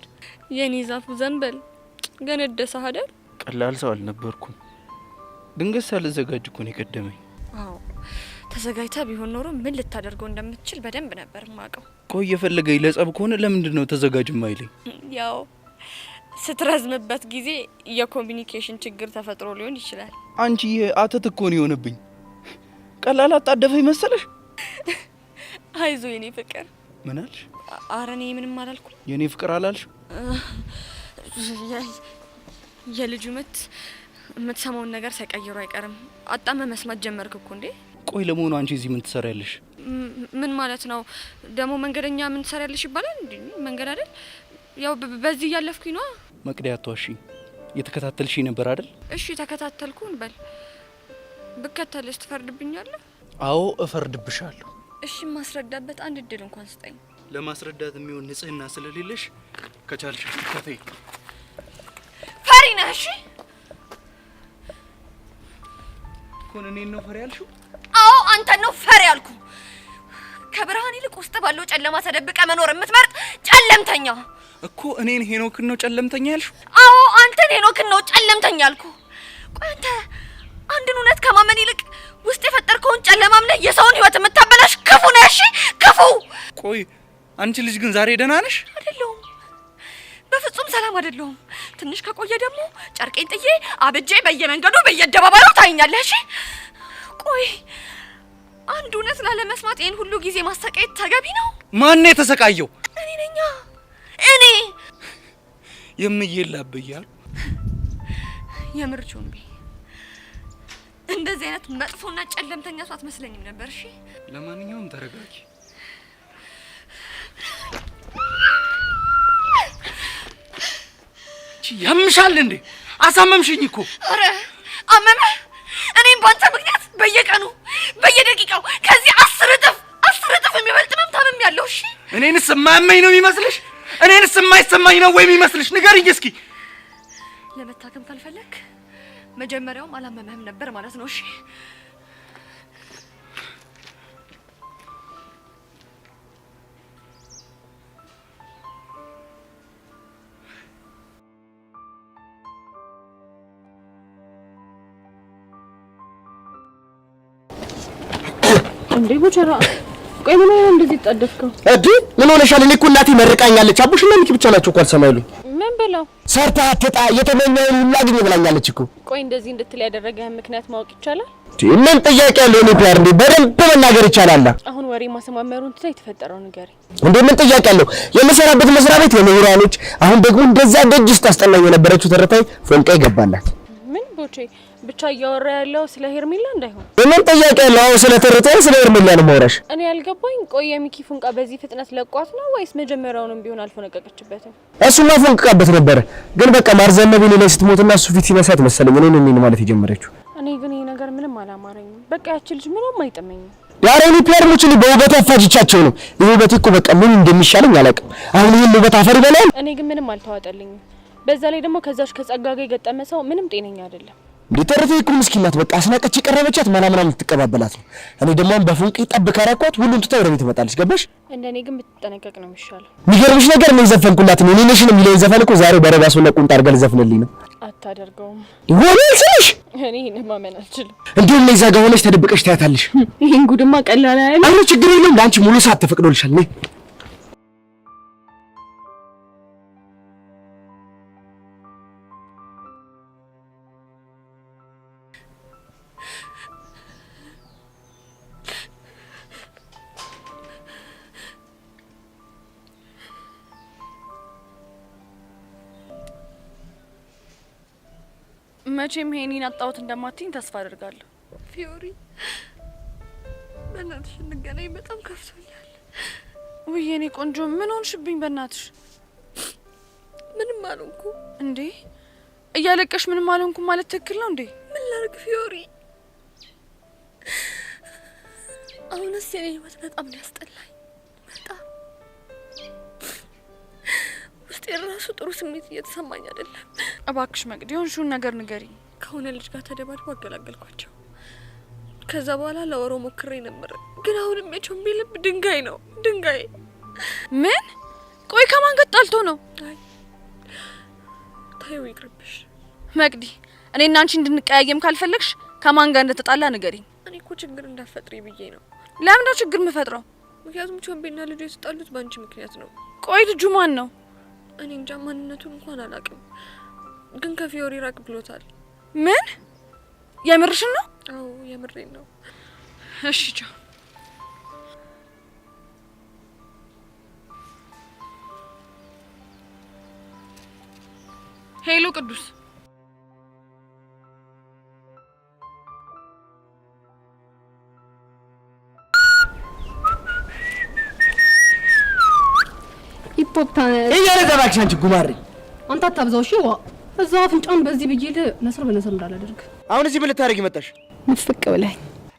የኔ ዛፉ ዘንበል ገነደሰህ አይደል? ቀላል ሰው አልነበርኩም። ድንገት ሳልዘጋጅ እኮ ነው የቀደመኝ። አዎ ተዘጋጅታ ቢሆን ኖሮ ምን ልታደርገው እንደምትችል በደንብ ነበር ማቀው። ቆይ የፈለገኝ ለጸብ ከሆነ ለምንድን ነው ተዘጋጅ ማይለኝ? ያው ስትረዝምበት ጊዜ የኮሚኒኬሽን ችግር ተፈጥሮ ሊሆን ይችላል። አንቺ አተት እኮ ነው የሆነብኝ። ቀላል አጣደፈኝ መሰለሽ? አይዞ የኔ ፍቅር። ምን አልሽ? ኧረ እኔ ምንም አላልኩም። የኔ ፍቅር አላልሽ? የልጁ ምት የምትሰማውን ነገር ሳይቀይሩ አይቀርም። አጣመ መስማት ጀመርክ እኮ እንዴ? ቆይ ለመሆኑ አንቺ እዚህ ምን ትሰሪያለሽ? ምን ማለት ነው ደግሞ? መንገደኛ ምን ትሰሪያለሽ ይባላል እንዴ? መንገድ አይደል? ያው በዚህ እያለፍኩኝ ነው። መቅደያቷ እሺ፣ የተከታተልሽ ነበር አይደል? እሺ ተከታተልኩ እንበል። ብከተልሽ ትፈርድብኛለህ? አዎ እፈርድብሻለሁ። እሺ ማስረዳበት አንድ እድል እንኳን ስጠኝ። ለማስረዳት የሚሆን ንጽህና ስለሌለሽ ከቻልሽ ተከታይ። ፈሪ ነህ? እሺ ኮን እኔን ነው ፈሪ ያልሽው? አዎ አንተን ነው ፈሪ ያልኩ። ከብርሃን ይልቅ ውስጥ ባለው ጨለማ ተደብቀ መኖር የምትመርጥ ጨለምተኛ እኮ። እኔን ሄኖክን ነው ጨለምተኛ ያልሽው? አዎ አንተን ሄኖክን ነው ጨለምተኛ ያልኩ። ቆይ አንተ አንድን እውነት ከማመን ይልቅ ውስጥ የፈጠርከውን ጨለማም ላይ የሰውን ህይወት የምታበላሽ ክፉ ነህ። እሺ ክፉ። ቆይ አንቺ ልጅ ግን ዛሬ ደህና ነሽ? አይደለሁም፣ በፍጹም ሰላም አይደለሁም። ትንሽ ከቆየ ደግሞ ጨርቄን ጥዬ አብጄ በየመንገዱ በየአደባባዩ ታይኛለህ። እሺ ቆይ አንድ እውነት ላለመስማት ይሄን ሁሉ ጊዜ ማሰቃየት ተገቢ ነው? ማን ነው የተሰቃየው? እኔ ነኝ። እኔ የምይላብያል የምር ቾምቢ እንደዚህ አይነት መጥፎና ጨለምተኛ ሰው አትመስለኝም ነበር። እሺ ለማንኛውም ተረጋጊ። ያምሻል እንዴ? አሳመምሽኝ እኮ። አረ አመመ። እኔም ባንተ ምክንያት በየቀኑ በየደቂቃው ከዚህ 10 እጥፍ የሚበልጥ ህመም ታምሜያለሁ። እሺ እኔንስ የማያመኝ ነው የሚመስልሽ? እኔንስ የማይሰማኝ ነው ወይ የሚመስልሽ? ንገሪኝ እስኪ። ለመታከም ካልፈለክ መጀመሪያውም አላመመህም ነበር ማለት ነው። እሺ እንዴ ጉቸራ፣ ቆይ ምን ነው እንደዚህ ተጣደፍከው? እዲ ምን ሆነሻል? እኔ እኮ እናቴ መርቃኛለች። አቡሽና ሚኪ ብቻ ናቸው እኮ አልሰማይሉ። ምን ብለው? ሰርታ አትጣ የተመኘውን ሁሉ አግኝ ብላኛለች እኮ። ቆይ እንደዚህ እንድትል ያደረገህ ምክንያት ማወቅ ይቻላል? ምን ጥያቄ ያለው? እኔ ፒአር እንዴ በደንብ መናገር ይቻላል። አሁን ወሬ ማሰማመሩን ትተህ የተፈጠረው ነገር እንዴ ምን ጥያቄ ያለው? የምሰራበት መስሪያ ቤት የምሁራኖች አሁን ደግሞ እንደዛ ደጅ ውስጥ አስጠናኝ የነበረችው ተረታይ ፎንቃ ይገባላት። ምን ቦቼ ብቻ እያወራ ያለው ስለ ሄርሜላ እንዳይሆን። ምን ጥያቄ ያለው? አሁን ስለ ተረታይ ስለ ሄርሜላ ነው ማውራሽ። እኔ ያልገባኝ ቆይ የሚኪ ፎንቃ በዚህ ፍጥነት ለቋት ነው ወይስ መጀመሪያውንም ቢሆን አልፎነቀቀችበትም? እሱማ ፎንቃበት ነበር፣ ግን በቃ ማርዘነብ ላይ ስትሞትና እሱ ፊት ሲነሳት መሰለኝ እኔን ማለት የጀመረችው። እኔ ግን ይሄ ነገር ምንም አላማረኝም። በቃ ያቺ ልጅ ምንም አይጠመኝም። ያሬኒ ፒያርሞች ላይ በውበት ያፋጅቻቸው ነው። ውበት እኮ በቃ ምን እንደሚሻለኝ አላውቅም። አሁን ይሄን ውበት አፈር ይበላል። እኔ ግን ምንም አልተዋጠልኝም። በዛ ላይ ደግሞ ከዛሽ ከጸጋጋ የገጠመ ሰው ምንም ጤነኛ አይደለም። ሊተረፈ እኮ ምስኪን ናት። በቃ አስናቀች ቀረበቻት ምናምን ልትቀባበላት ነው። እኔ ደግሞ በፉንቅ ጠብቃ አራኳት ሁሉን ትታ ወደ ቤት ትመጣለች። ገባሽ? እንደኔ ግን ብትጠነቀቅ ነው የሚሻለው። የሚገርምሽ ነገር ምን ዘፈንኩላት ነው? እኔ ነሽ ነው የሚለውን ዘፈን እኮ ዛሬ በረጋሱና ቁንጣ አድርጋ ልዘፍንልኝ ነው። አታደርገውም። ወሬ ስልሽ እኔ ማመን አልችልም። እንዴት ነው እዛ ጋር ሆነሽ ተደብቀሽ ታያታለሽ? ይሄን ጉድማ ቀላል አይደል? አሁን ችግር የለም ለአንቺ ሙሉ ሰዓት ተፈቅዶልሻል። ነይ መቼም ሄኒን አጣሁት እንደማትኝ ተስፋ አደርጋለሁ። ፊዮሪ በእናትሽ እንገናኝ፣ በጣም ከፍቶኛል። ውይ የኔ ቆንጆ ምን ሆንሽብኝ? በእናትሽ ምንም አልሆንኩ። እንዴ እያለቀሽ ምንም አልሆንኩ ማለት ትክክል ነው እንዴ? ምን ላድርግ ፊዮሪ፣ አሁንስ የኔ ህይወት በጣም ነው ያስጠላኝ። በጣም ውስጤ ራሱ ጥሩ ስሜት እየተሰማኝ አይደለም። እባክሽ መቅዲ የሆንሽውን ነገር ንገሪ። ከሆነ ልጅ ጋር ተደባድቦ አገላገልኳቸው። ከዛ በኋላ ለወሮ ሞክሬ ነበር፣ ግን አሁንም የቾምቢ ልብ ድንጋይ ነው፣ ድንጋይ። ምን? ቆይ ከማን ጋር ጣልቶ ነው? አይ ታዩ ይቅርብሽ መቅዲ። እኔና አንቺ እንድንቀያየም ካልፈለግሽ ከማን ጋር እንደተጣላ ንገሪኝ። እኔ እኮ ችግር እንዳፈጥሪ ብዬ ነው። ለምን ነው ችግር የምፈጥረው? ምክንያቱም ቾምቢና ልጁ የተጣሉት ባንቺ ምክንያት ነው። ቆይ ልጁ ማን ነው? እኔ እንጃ፣ ማንነቱን እንኳን አላውቅም፣ ግን ከፊዮሪ ራቅ ብሎታል። ምን? የምርሽን ነው? አዎ የምሬን ነው። እሺ ቻው። ሄሎ ቅዱስ፣ ሂፕሆፕ ታነስ እያለ ዘባክሽ አንቺ ጉማሬ አንተ አታብዛው እሺ ዋ እዛው አፍንጫን በዚህ ብዬ ነስር በነስር እንዳላደርግ አሁን እዚህ ምን ልታረጊ መጣሽ ንፍቅ ብለህ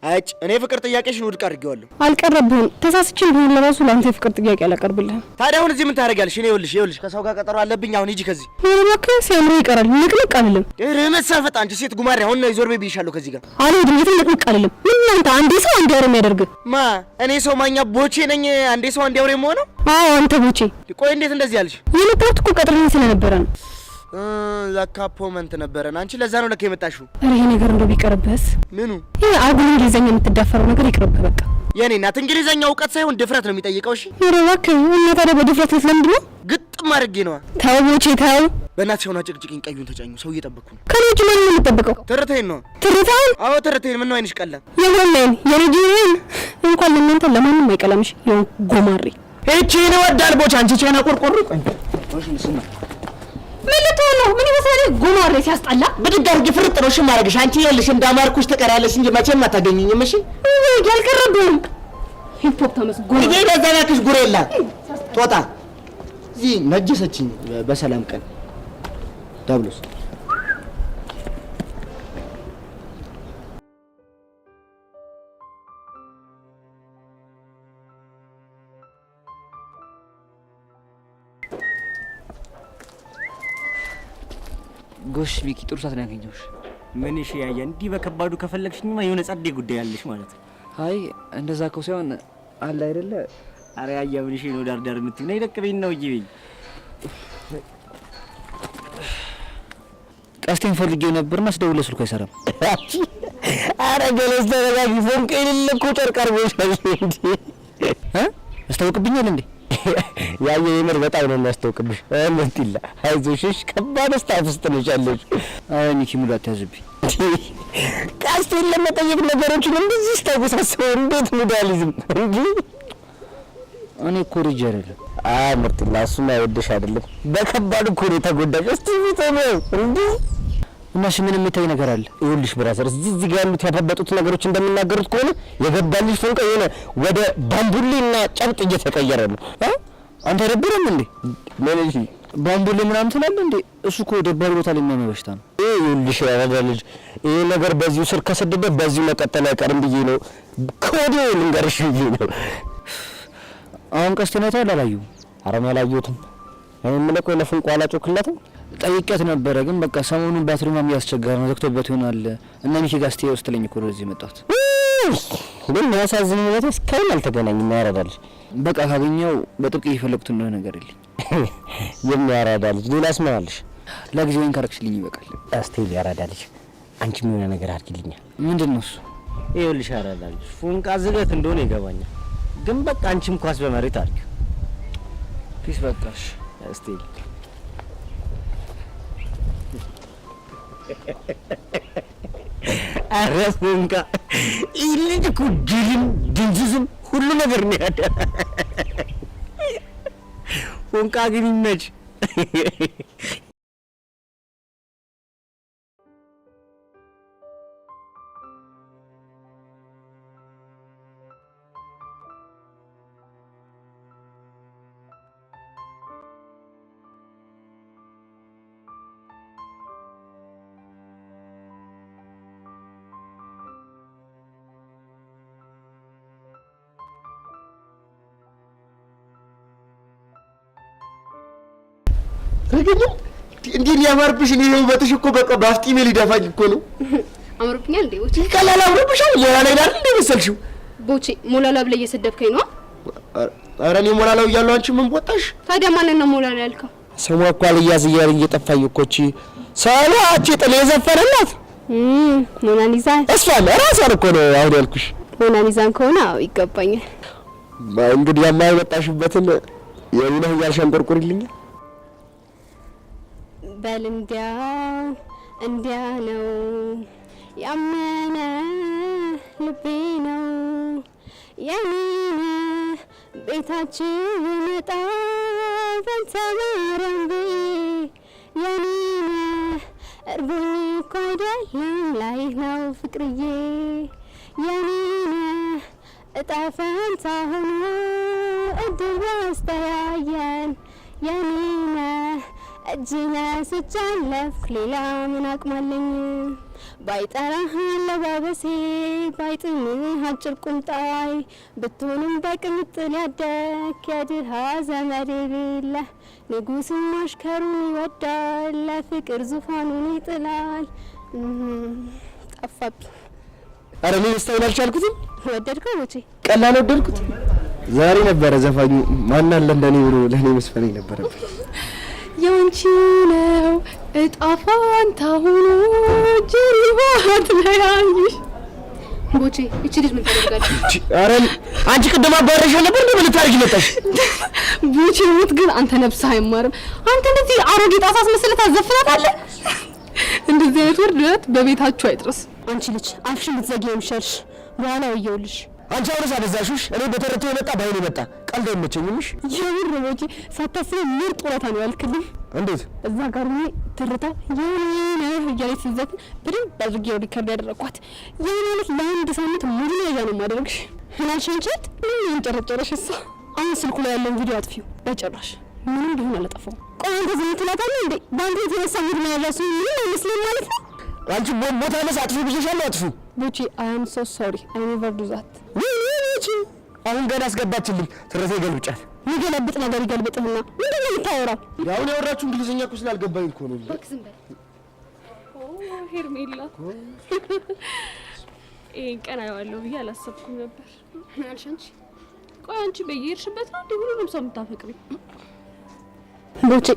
አጭ እኔ ፍቅር ጥያቄሽን ውድቅ አድርጌዋለሁ አልቀረብህም ተሳስቼ ቢሆን ለራሱ ላንተ ፍቅር ጥያቄ አላቀርብልህም ታዲያ አሁን እዚህ ምን ታረጋለሽ እኔ ይኸውልሽ ከሰው ጋር ቀጠሮ አለብኝ አሁን ሂጂ ከዚህ እባክህ ሲያምር ይቀራል ንቅንቅ አልልም ረመሳፈጥ አንቺ ሴት ጉማሬ አሁን ነው ዞር ቤ ብይሻለሁ ከዚህ ጋር አልሄድም የትም ንቅንቅ አልልም ምን አንተ አንዴ ሰው አንዴ አውሬ የሚያደርግ ማ እኔ ሰው ማኛ ቦቼ ነኝ አንዴ ሰው አንዴ አውሬ የምሆነው አዎ አንተ ቦቼ ቆይ እንዴት እንደዚህ ያልሽ የመጣሁት እኮ ቀጥረኝ ስለነበረ ነው ለካፖመንት ነበረን አንቺ ለዛ ነው ለካ የመጣሽው ይሄ ነገር እንደው ቢቀርብህስ ምኑ ይሄ አጉል እንግሊዘኛ የምትዳፈረው ነገር ይቅርብህ በቃ የኔ እናት እንግሊዘኛ እውቀት ሳይሆን ድፍረት ነው የሚጠይቀው እሺ እባክህ እና ታዲያ በድፍረት ልትለምድ ነው ግጥም አድርጌ ነዋ ተው ቦቼ ተው በእናትሽ ሆና ጭቅጭቅኝ ቀዩን ተጫኙ ሰው እየጠበቅኩ ነው ከልጅ ምን ነው የምትጠብቀው ትርቴን ነው ትርታን አዎ ትርቴን ምን ነው አይንሽ ቀላ የሆነን የልጅን እንኳን ለእናንተ ለማንም አይቀላምሽ ይሁን ጎማሬ እቺ ነው ወዳል ቦቻ አንቺ ቻና ቆርቆሮ ቆይ ስማ ምን ልትሆን ነው ምን ይመስላል ጎማሬ ሲያስጠላ ብድግ አድርጊ ፍርጥ ነው እሺ ማረግሽ አንቺ ይኸውልሽ እንዳማርኩሽ ትቀራለሽ እንጂ መቼም አታገኘኝም እሺ ያልቀረብህም ሂፕሆፕ ተመስጎ ይሄ በዛናክሽ ጉሬላ ጦጣ እዚህ ነጀሰችኝ በሰላም ቀን ዳብሎስ ጎሽ ቢቂ ጥሩ ሰዓት ነው ያገኘሁሽ። ምን እሺ ያያ እንዲህ በከባዱ ከፈለግሽኝማ የሆነ ጸዴ ጉዳይ አለሽ ማለት ነው። አይ እንደዛ እኮ ሳይሆን አለ አይደለ አረ ያያ ምን እሺ ነው ዳር የምትይው ነይ ደቅበኝ ነው ይይኝ ቀስቴን ፈልጌው ነበርና ስደውል ስልኩ አይሰራም። አረ ገለስ ተረጋጊ ፎንቄ ልልኩ ጨርቀርቦሽ እንዴ አስታውቅብኛል እንዴ ያየ የምር በጣም ነው የሚያስታውቅብሽ እንዴላ አይዞሽ ከባድ ስታፍ ውስጥ ነሽ ያለሽ አይ ሚኪ ሙሉ አትያዝብኝ ቀስቴን ለመጠየቅ ነገሮችን እንደዚህ ስታወሳሰው እንዴት ሙዳሊዝም እንዴ እኔ እኮ ልጅ አይደለም ምርጥላ እሱማ አይወድሽ አይደለም በከባድ እኮ ነው የተጎዳሽ እስቲ ቢተው እንዴ እና ምን የሚታይ ነገር አለ ይኸውልሽ ብራዘር እዚህ ጋር ያሉት ያፈበጡት ነገሮች እንደሚናገሩት ከሆነ የገባልሽ ፎንቃ የሆነ ወደ ባምቡሌና ጨብጥ እየተቀየረ ነው አንተ ደብረም እንዴ ለልጅ ባምቡሌ ምናምን ትላለህ እንዴ እሱ እኮ ደባሪ ቦታ ላይ የሚያመው በሽታ ነው ይኸውልሽ ያረጋልሽ ይሄ ነገር በዚሁ ስር ከሰደደ በዚሁ መቀጠል አይቀርም ብዬ ነው ኮዲው ልንገርሽ ብዬ ነው አሁን ቀስተና ታላላዩ አረም ያላየሁትም እኔ ምን እኮ ለፍንቋ አላጮክላትም ጠይቄት ነበረ ግን በቃ ሰሞኑን ባትሪ ማም ያስቸገረ ነው ዘግቶበት ይሆናል እና ሚኪ ጋር ስቴ ውስጥ ለኝ እኮ ወደዚህ መጣሁት ምን ያሳዝን ነው እስካሁን አልተገናኝም ያረዳልሽ በቃ ካገኘው በጥብቅ እየፈለኩት ነው ነገር የለኝ የሚያራዳልሽ ሌላስ ምን አለሽ ለጊዜውን ካረክሽልኝ ይበቃል አስቴል ያራዳልሽ አንቺ ምን ነገር አድርጊልኛል ምንድነው እሱ ይኸውልሽ ያራዳልሽ ፉንቃ ዝገት እንደሆነ ይገባኛል ግን በቃ አንቺም ኳስ በመሬት አድርጊው ፒስ በቃሽ አስቴል አረፉንካ ይልጅ ኩጅልም ድንዝዝም ሁሉ ነገር ነው ያደ ፉንቃ ግን ይመች ተገኘ እንዴ ያማርብሽ ነው ውበትሽ እኮ በቃ ባፍጢሜ ሊደፋኝ እኮ ነው አምሮብኛል እንዴ ቦቼ ቀላል አምሮብሻል ሌላ ላይ አይደል እንዴ መሰልሽው ቦቼ ሞላላ ብለህ እየሰደብከኝ ነው ኧረ እኔ ሞላላው እያለሁ አንቺ ምን ቦጣሽ ታዲያ ማንን ነው ሞላላ ያልከው ስሟ እኮ አልያዝ እያለ እየጠፋኝ እኮ እቺ ሰላቺ ጥሌ ዘፈነላት ሞናሊዛ እሷ ለራሷን እኮ ነው አሁን ያልኩሽ ሞናሊዛን ከሆነ አዎ ይገባኛል እንግዲህ የማይወጣሽበትን የምን እያልሽ አንቆርቁሪልኛል በል እንዲያ ነው ያመነ ልቤ ነው የኔ ቤታችን መጣ በንተማረንቤ የኔ እርቦኝ እኮ አይደለም ላይ ነው ፍቅርዬ የኔ እጣ ፈንታ ሆኖ እድል ያስተያየን የኔነ እጅነ ስቻለፍ ሌላ ምን አቅማለኝ ባይጠራህ አለባበሴ ባይጥምህ አጭር ቁምጣይ ብትሆንም በቅምጥል ያደክ የድሃ ዘመድ የሌለ ንጉሥም አሽከሩን ይወዳል ለፍቅር ዙፋኑን ይጥላል። ጠፋብኝ። አረ እኔ ስታይል አልቻልኩትም። ወደድከው ቦቼ? ቀላል ወደድኩት። ዛሬ ነበረ ዘፋኙ ማን አለ እንደኔ ብሎ ለኔ መስፈን ነበረብኝ። ያንቺ ነው እጣ ፋንታ ሆኖ ጅሪባት ለያይሽ ቦቼ። እቺ ልጅ ምን ታደርጋለች? አረ አንቺ ቅድም አባረሽ ነበር እንዴ? ምን ልታርጊ መጣሽ? ቦቼ ሞት ግን አንተ ነብስህ አይማርም። አንተ እንደዚህ አሮጌ ጣሳ አስመስለህ ታዘፍናታለህ። እንደዚህ አይነት ውርደት በቤታችሁ አይድረስ። አንቺ ልጅ አፍሽን ብትዘጊ ይምሻልሽ። በኋላ ወየውልሽ። አንቺ አውርስ አበዛሽሽ። እኔ በተረተ የመጣ ባይኔ መጣ። ቀልድ አይመቸኝምሽ። የምር ቦቼ ሳታስበው ምርጥ ውለታ ነው ያልክልኝ። እንዴት? እዛ ጋር ሆኜ ትርታ የኔ እያለች ስትዘፍን በደንብ አድርጌ ሪከርድ ያደረኳት። የኔ ማለት ለአንድ ሳምንት ሙሉ ነው ነው ማድረግሽ። ህናልሽንችት ምን ያንጨረጨረሽ እሷ። አሁን ስልኩ ላይ ያለውን ቪዲዮ አጥፊው። በጭራሽ ምንም ቢሆን አላጠፋውም። ቆይ አንተ ዝም ትላታለህ እንዴ? በአንተ የተነሳ ሙድ ነው ያላሱ ምን አይመስልም ማለት ነው። አንቺ ቦታ ለስ አጥፊ ብዬሻለሁ። አጥፉ ቦቼ አይ አም ሶ ሶሪ አይ ኔቨር ዱ ዛት። አሁን ገና አስገባችልኝ። ትረቴ ገልብጫት። የሚገለብጥ ነገር ይገልብጥህና ምንድን ነው የምታወራው? አሁን ያወራችሁ እንግሊዝኛ እኮ ስላልገባኝ እኮ ነው። እባክህ ዝም በል። ሄርሜላ ይሄን ቀን አየዋለሁ ብዬ አላሰብኩም ነበር። አልሽ አንቺ። ቆይ አንቺ በየሄድሽበት ነው እንዴ ሁሉንም ሰው የምታፈቅሪ? ቦቼ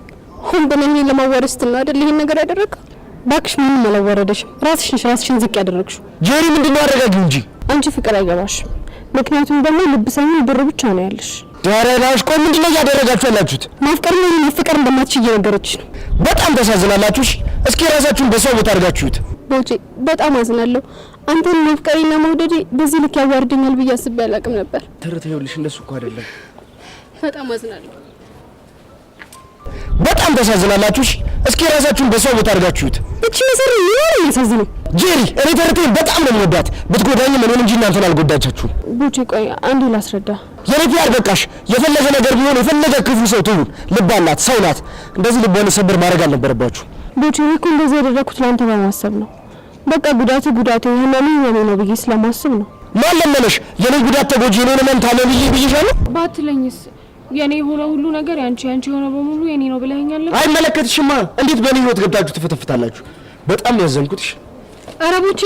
ሁን በእኔ ለማዋረድ ስትል አይደል ይሄን ነገር ያደረግከው? እባክሽ ምንም አላዋረደሽም። ራስሽን ዝቅ ያደረግሽው። ጄሪ ምንድነው አረጋጊው እንጂ አንቺ ፍቅር አይገባሽም። ምክንያቱም ደግሞ ልብ ሳይሆን ብር ብቻ ነው ያለሽ። ዳራዳሽ ቆይ ምንድነው ያደረጋችሁ ያላችሁት? ማፍቀር ነው ፍቅር እንደማትችይ እየነገረችሽ ነው። በጣም ተሳዝናላችሁ። እስኪ ራሳችሁን በሰው ቦታ አድርጋችሁት። ቦቼ በጣም አዝናለሁ። አንተን ማፍቀሬና መውደዴ በዚህ ልክ ያዋርደኛል ብዬ አስቤ አላውቅም ነበር። ተረታዩልሽ እንደሱ እኮ አይደለም። በጣም አዝናለሁ። በጣም ተሳዝናላችሁ። እስኪ ራሳችሁን በሰው ቦታ አድርጋችሁት። እቺ መሰሪ ነው የሚያሳዝነው። ጄሪ እኔ ተረታዩን በጣም ነው የምወዳት። ብትጎዳኝ እኔን እንጂ እናንተን አልጎዳቻችሁም። ቦቼ ቆይ አንዴ ላስረዳ። የኔ አልበቃሽ። የፈለገ ነገር ቢሆን የፈለገ ክፉ ሰው ትሁን ልብ አላት፣ ሰው ናት። እንደዚህ ልቧን ሰብር ማድረግ አልነበረባችሁ። ቦቼ እኮ እንደዚህ ያደረኩት ለአንተ በማሰብ ነው። በቃ ጉዳቱ የኔ ነው ብዬ ስለማስብ ነው። ማን ለመነሽ? የኔ ጉዳት ተጎጂ የኔ ነው ታለ ብዬሻለሁ። ባትለኝስ የኔ ሆነ ሁሉ ነገር ያንቺ ሆነ በሙሉ የኔ ነው ብለኸኛል። አይመለከትሽማ። እንዴት በኔ ህይወት ገብታችሁ ትፈተፍታላችሁ? በጣም ነው ያዘንኩት። ኧረ ቦቼ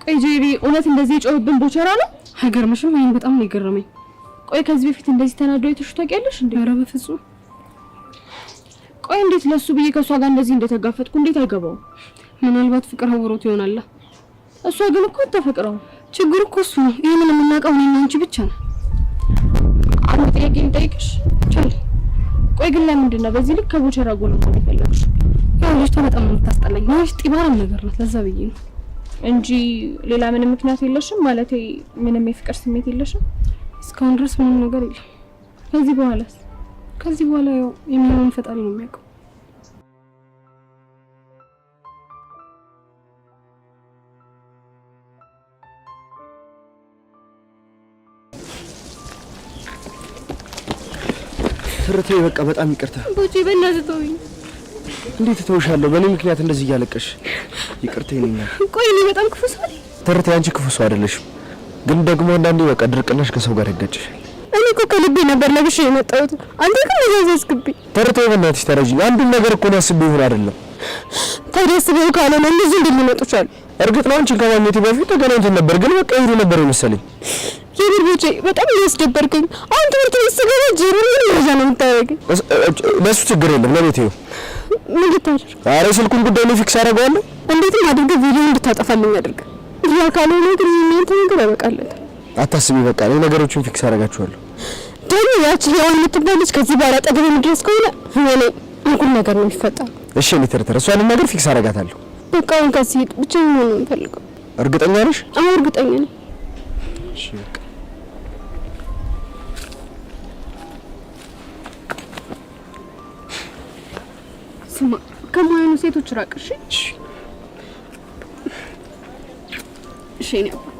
ቆይ ጄሪ እውነት እንደዚህ የጮህብን ቦቸራ ነው? አይገርምሽም? ይሄን በጣም ነው የገረመኝ። ቆይ ከዚህ በፊት እንደዚህ ተናዶ አይተሽ ታውቂያለሽ እንዴ? ኧረ በፍጹም። ቆይ እንዴት ለሱ ብዬ ከሷ ጋር እንደዚህ እንደተጋፈጥኩ እንዴት አይገባው? ምናልባት ፍቅር አውሮት ይሆናል። እሷ ግን እኮ ተፈቅረው። ችግሩ እኮ እሱ ነው። ይሄንን የምናውቀው እኔና አንቺ ብቻ ነው። አንተ ጥያቄ ልጠይቅሽ ቻል። ቆይ ግን ለምንድን ነው በዚህ ልክ ከቦቸራ ጎን ነው የፈለግሽ? ያው ልጅቷ በጣም የምታስጠላኝ ነው። ጢባራም ነገር ናት። ለዛ ብዬ ነው እንጂ ሌላ ምንም ምክንያት የለሽም? ማለቴ ምንም የፍቅር ስሜት የለሽም? እስካሁን ድረስ ምንም ነገር የለም። ከዚህ በኋላ ያው የሚሆነውን ፈጣሪ ነው የሚያውቀው። ትርቴ በቃ በጣም ይቅርታ። ቦቼ በእናትህ ተውኝ። እንዴት ተውሻለሁ? በእኔ ምክንያት እንደዚህ እያለቀሽ ይቅርታ ይነኛል። ቆይ እኔ በጣም ክፉ ሰው ነኝ? ትርቴ አንቺ ክፉ ሰው አይደለሽም፣ ግን ደግሞ አንዳንዴ በቃ ድርቅናሽ ከሰው ጋር ያጋጭሻል። እኔ እኮ ከልቤ ነበር ለብሼ የመጣሁት። አንተ ግን መዘዝክብኝ። ትርቴ በእናትሽ ተረጂኝ። አንዱን ነገር እኮ ነው ያስቤ ይሁን አይደለም። ታዲያስበው ካልሆነ እንደዚህ እንደሚመጡ ቻሉ። እርግጥ ነው አንቺን ከማግኘቴ በፊት ተገናኝተን ነበር፣ ግን በቃ ይሄዱ ነበር መሰለኝ። የብርቦቼ በጣም እያስደበርከኝ። አሁን ትምህርት ቤት ስገባ ጀሩን ለዛ ነው የምታደርገኝ። ለሱ ችግር የለም ለቤት ይኸው። ምን ልታደርግ? ኧረ ስልኩን ጉዳይ ነው ፊክስ አደርገዋለሁ። እንዴትም አድርገህ ቪዲዮ እንድታጠፋልኝ አድርግ። ያ ካልሆነ ግን እናንተ ነገር ያበቃለት። አታስቢ፣ በቃ እኔ ነገሮችን ፊክስ አደርጋቸዋለሁ። ደግሞ ያቺ ሄዋን የምትባል ልጅ ከዚህ በኋላ አጠገቤ የምትደርስ ከሆነ እኔ አጉል ነገር ነው የሚፈጠረው። እሺ እኔ ተረተረ እሷን ነገር ፊክስ አደርጋታለሁ። በቃ አሁን ከዚህ ሂድ፣ ብቻዬን መሆን ነው የምፈልገው። እርግጠኛ ነሽ? አዎ እርግጠኛ ነኝ። እሺ በቃ ስማ፣ ከማይሆኑ ሴቶች ራቅ። እሺ እሺ እኔ አባት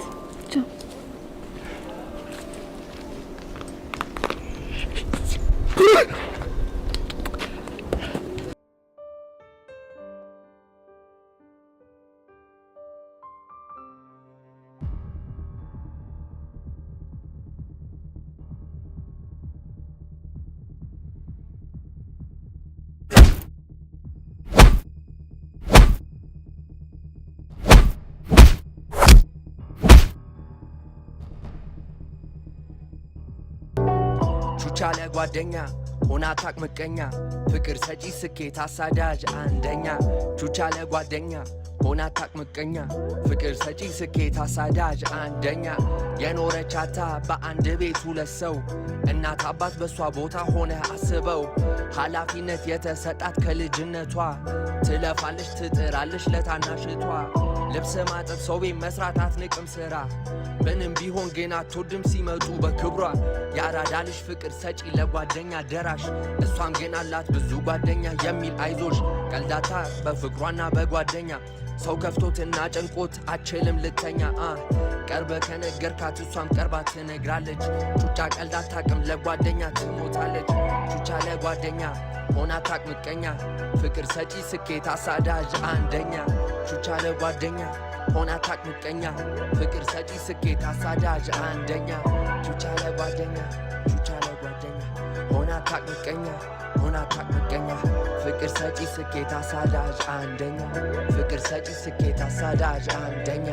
ቻለ ጓደኛ ሆና ታቅ ምቀኛ ፍቅር ሰጪ ስኬት አሳዳጅ አንደኛ ቹቻለ ጓደኛ ሆና ታቅ ምቀኛ ፍቅር ሰጪ ስኬት አሳዳጅ አንደኛ የኖረቻታ በአንድ ቤት ሁለት ሰው እናት አባት በሷ ቦታ ሆነ አስበው ኃላፊነት የተሰጣት ከልጅነቷ ትለፋለች ትጥራለች ለታናሽቷ ልብስ ማጠብ ሰው ቤት መስራት አትንቅም ስራ ምንም ቢሆን ግን አትወድም ሲመጡ በክብሯ ያራዳ ልጅ ፍቅር ሰጪ ለጓደኛ ደራሽ እሷም ግን አላት ብዙ ጓደኛ የሚል አይዞሽ ቀልዳታ በፍቅሯና በጓደኛ ሰው ከፍቶትና ጨንቆት አችልም ልተኛ ቀርበ ከነገርካት እሷም ቀርባ ትነግራለች ቹቻ ቀልድ አታቅም ለጓደኛ ትሞታለች ቹቻ ለጓደኛ ሆና ታቅ ምቀኛ ፍቅር ሰጪ ስኬት አሳዳጅ አንደኛ ቹቻ ለጓደኛ ሆና ታቅ ምቀኛ ፍቅር ሰጪ ስኬት አሳዳጅ አንደኛ ቹቻ ለጓደኛ ሆና ታቅ ምቀኛ ሆና ታቅ ምቀኛ ፍቅር ሰጪ ስኬት አሳዳጅ አንደኛ ፍቅር ሰጪ ስኬት አሳዳጅ አንደኛ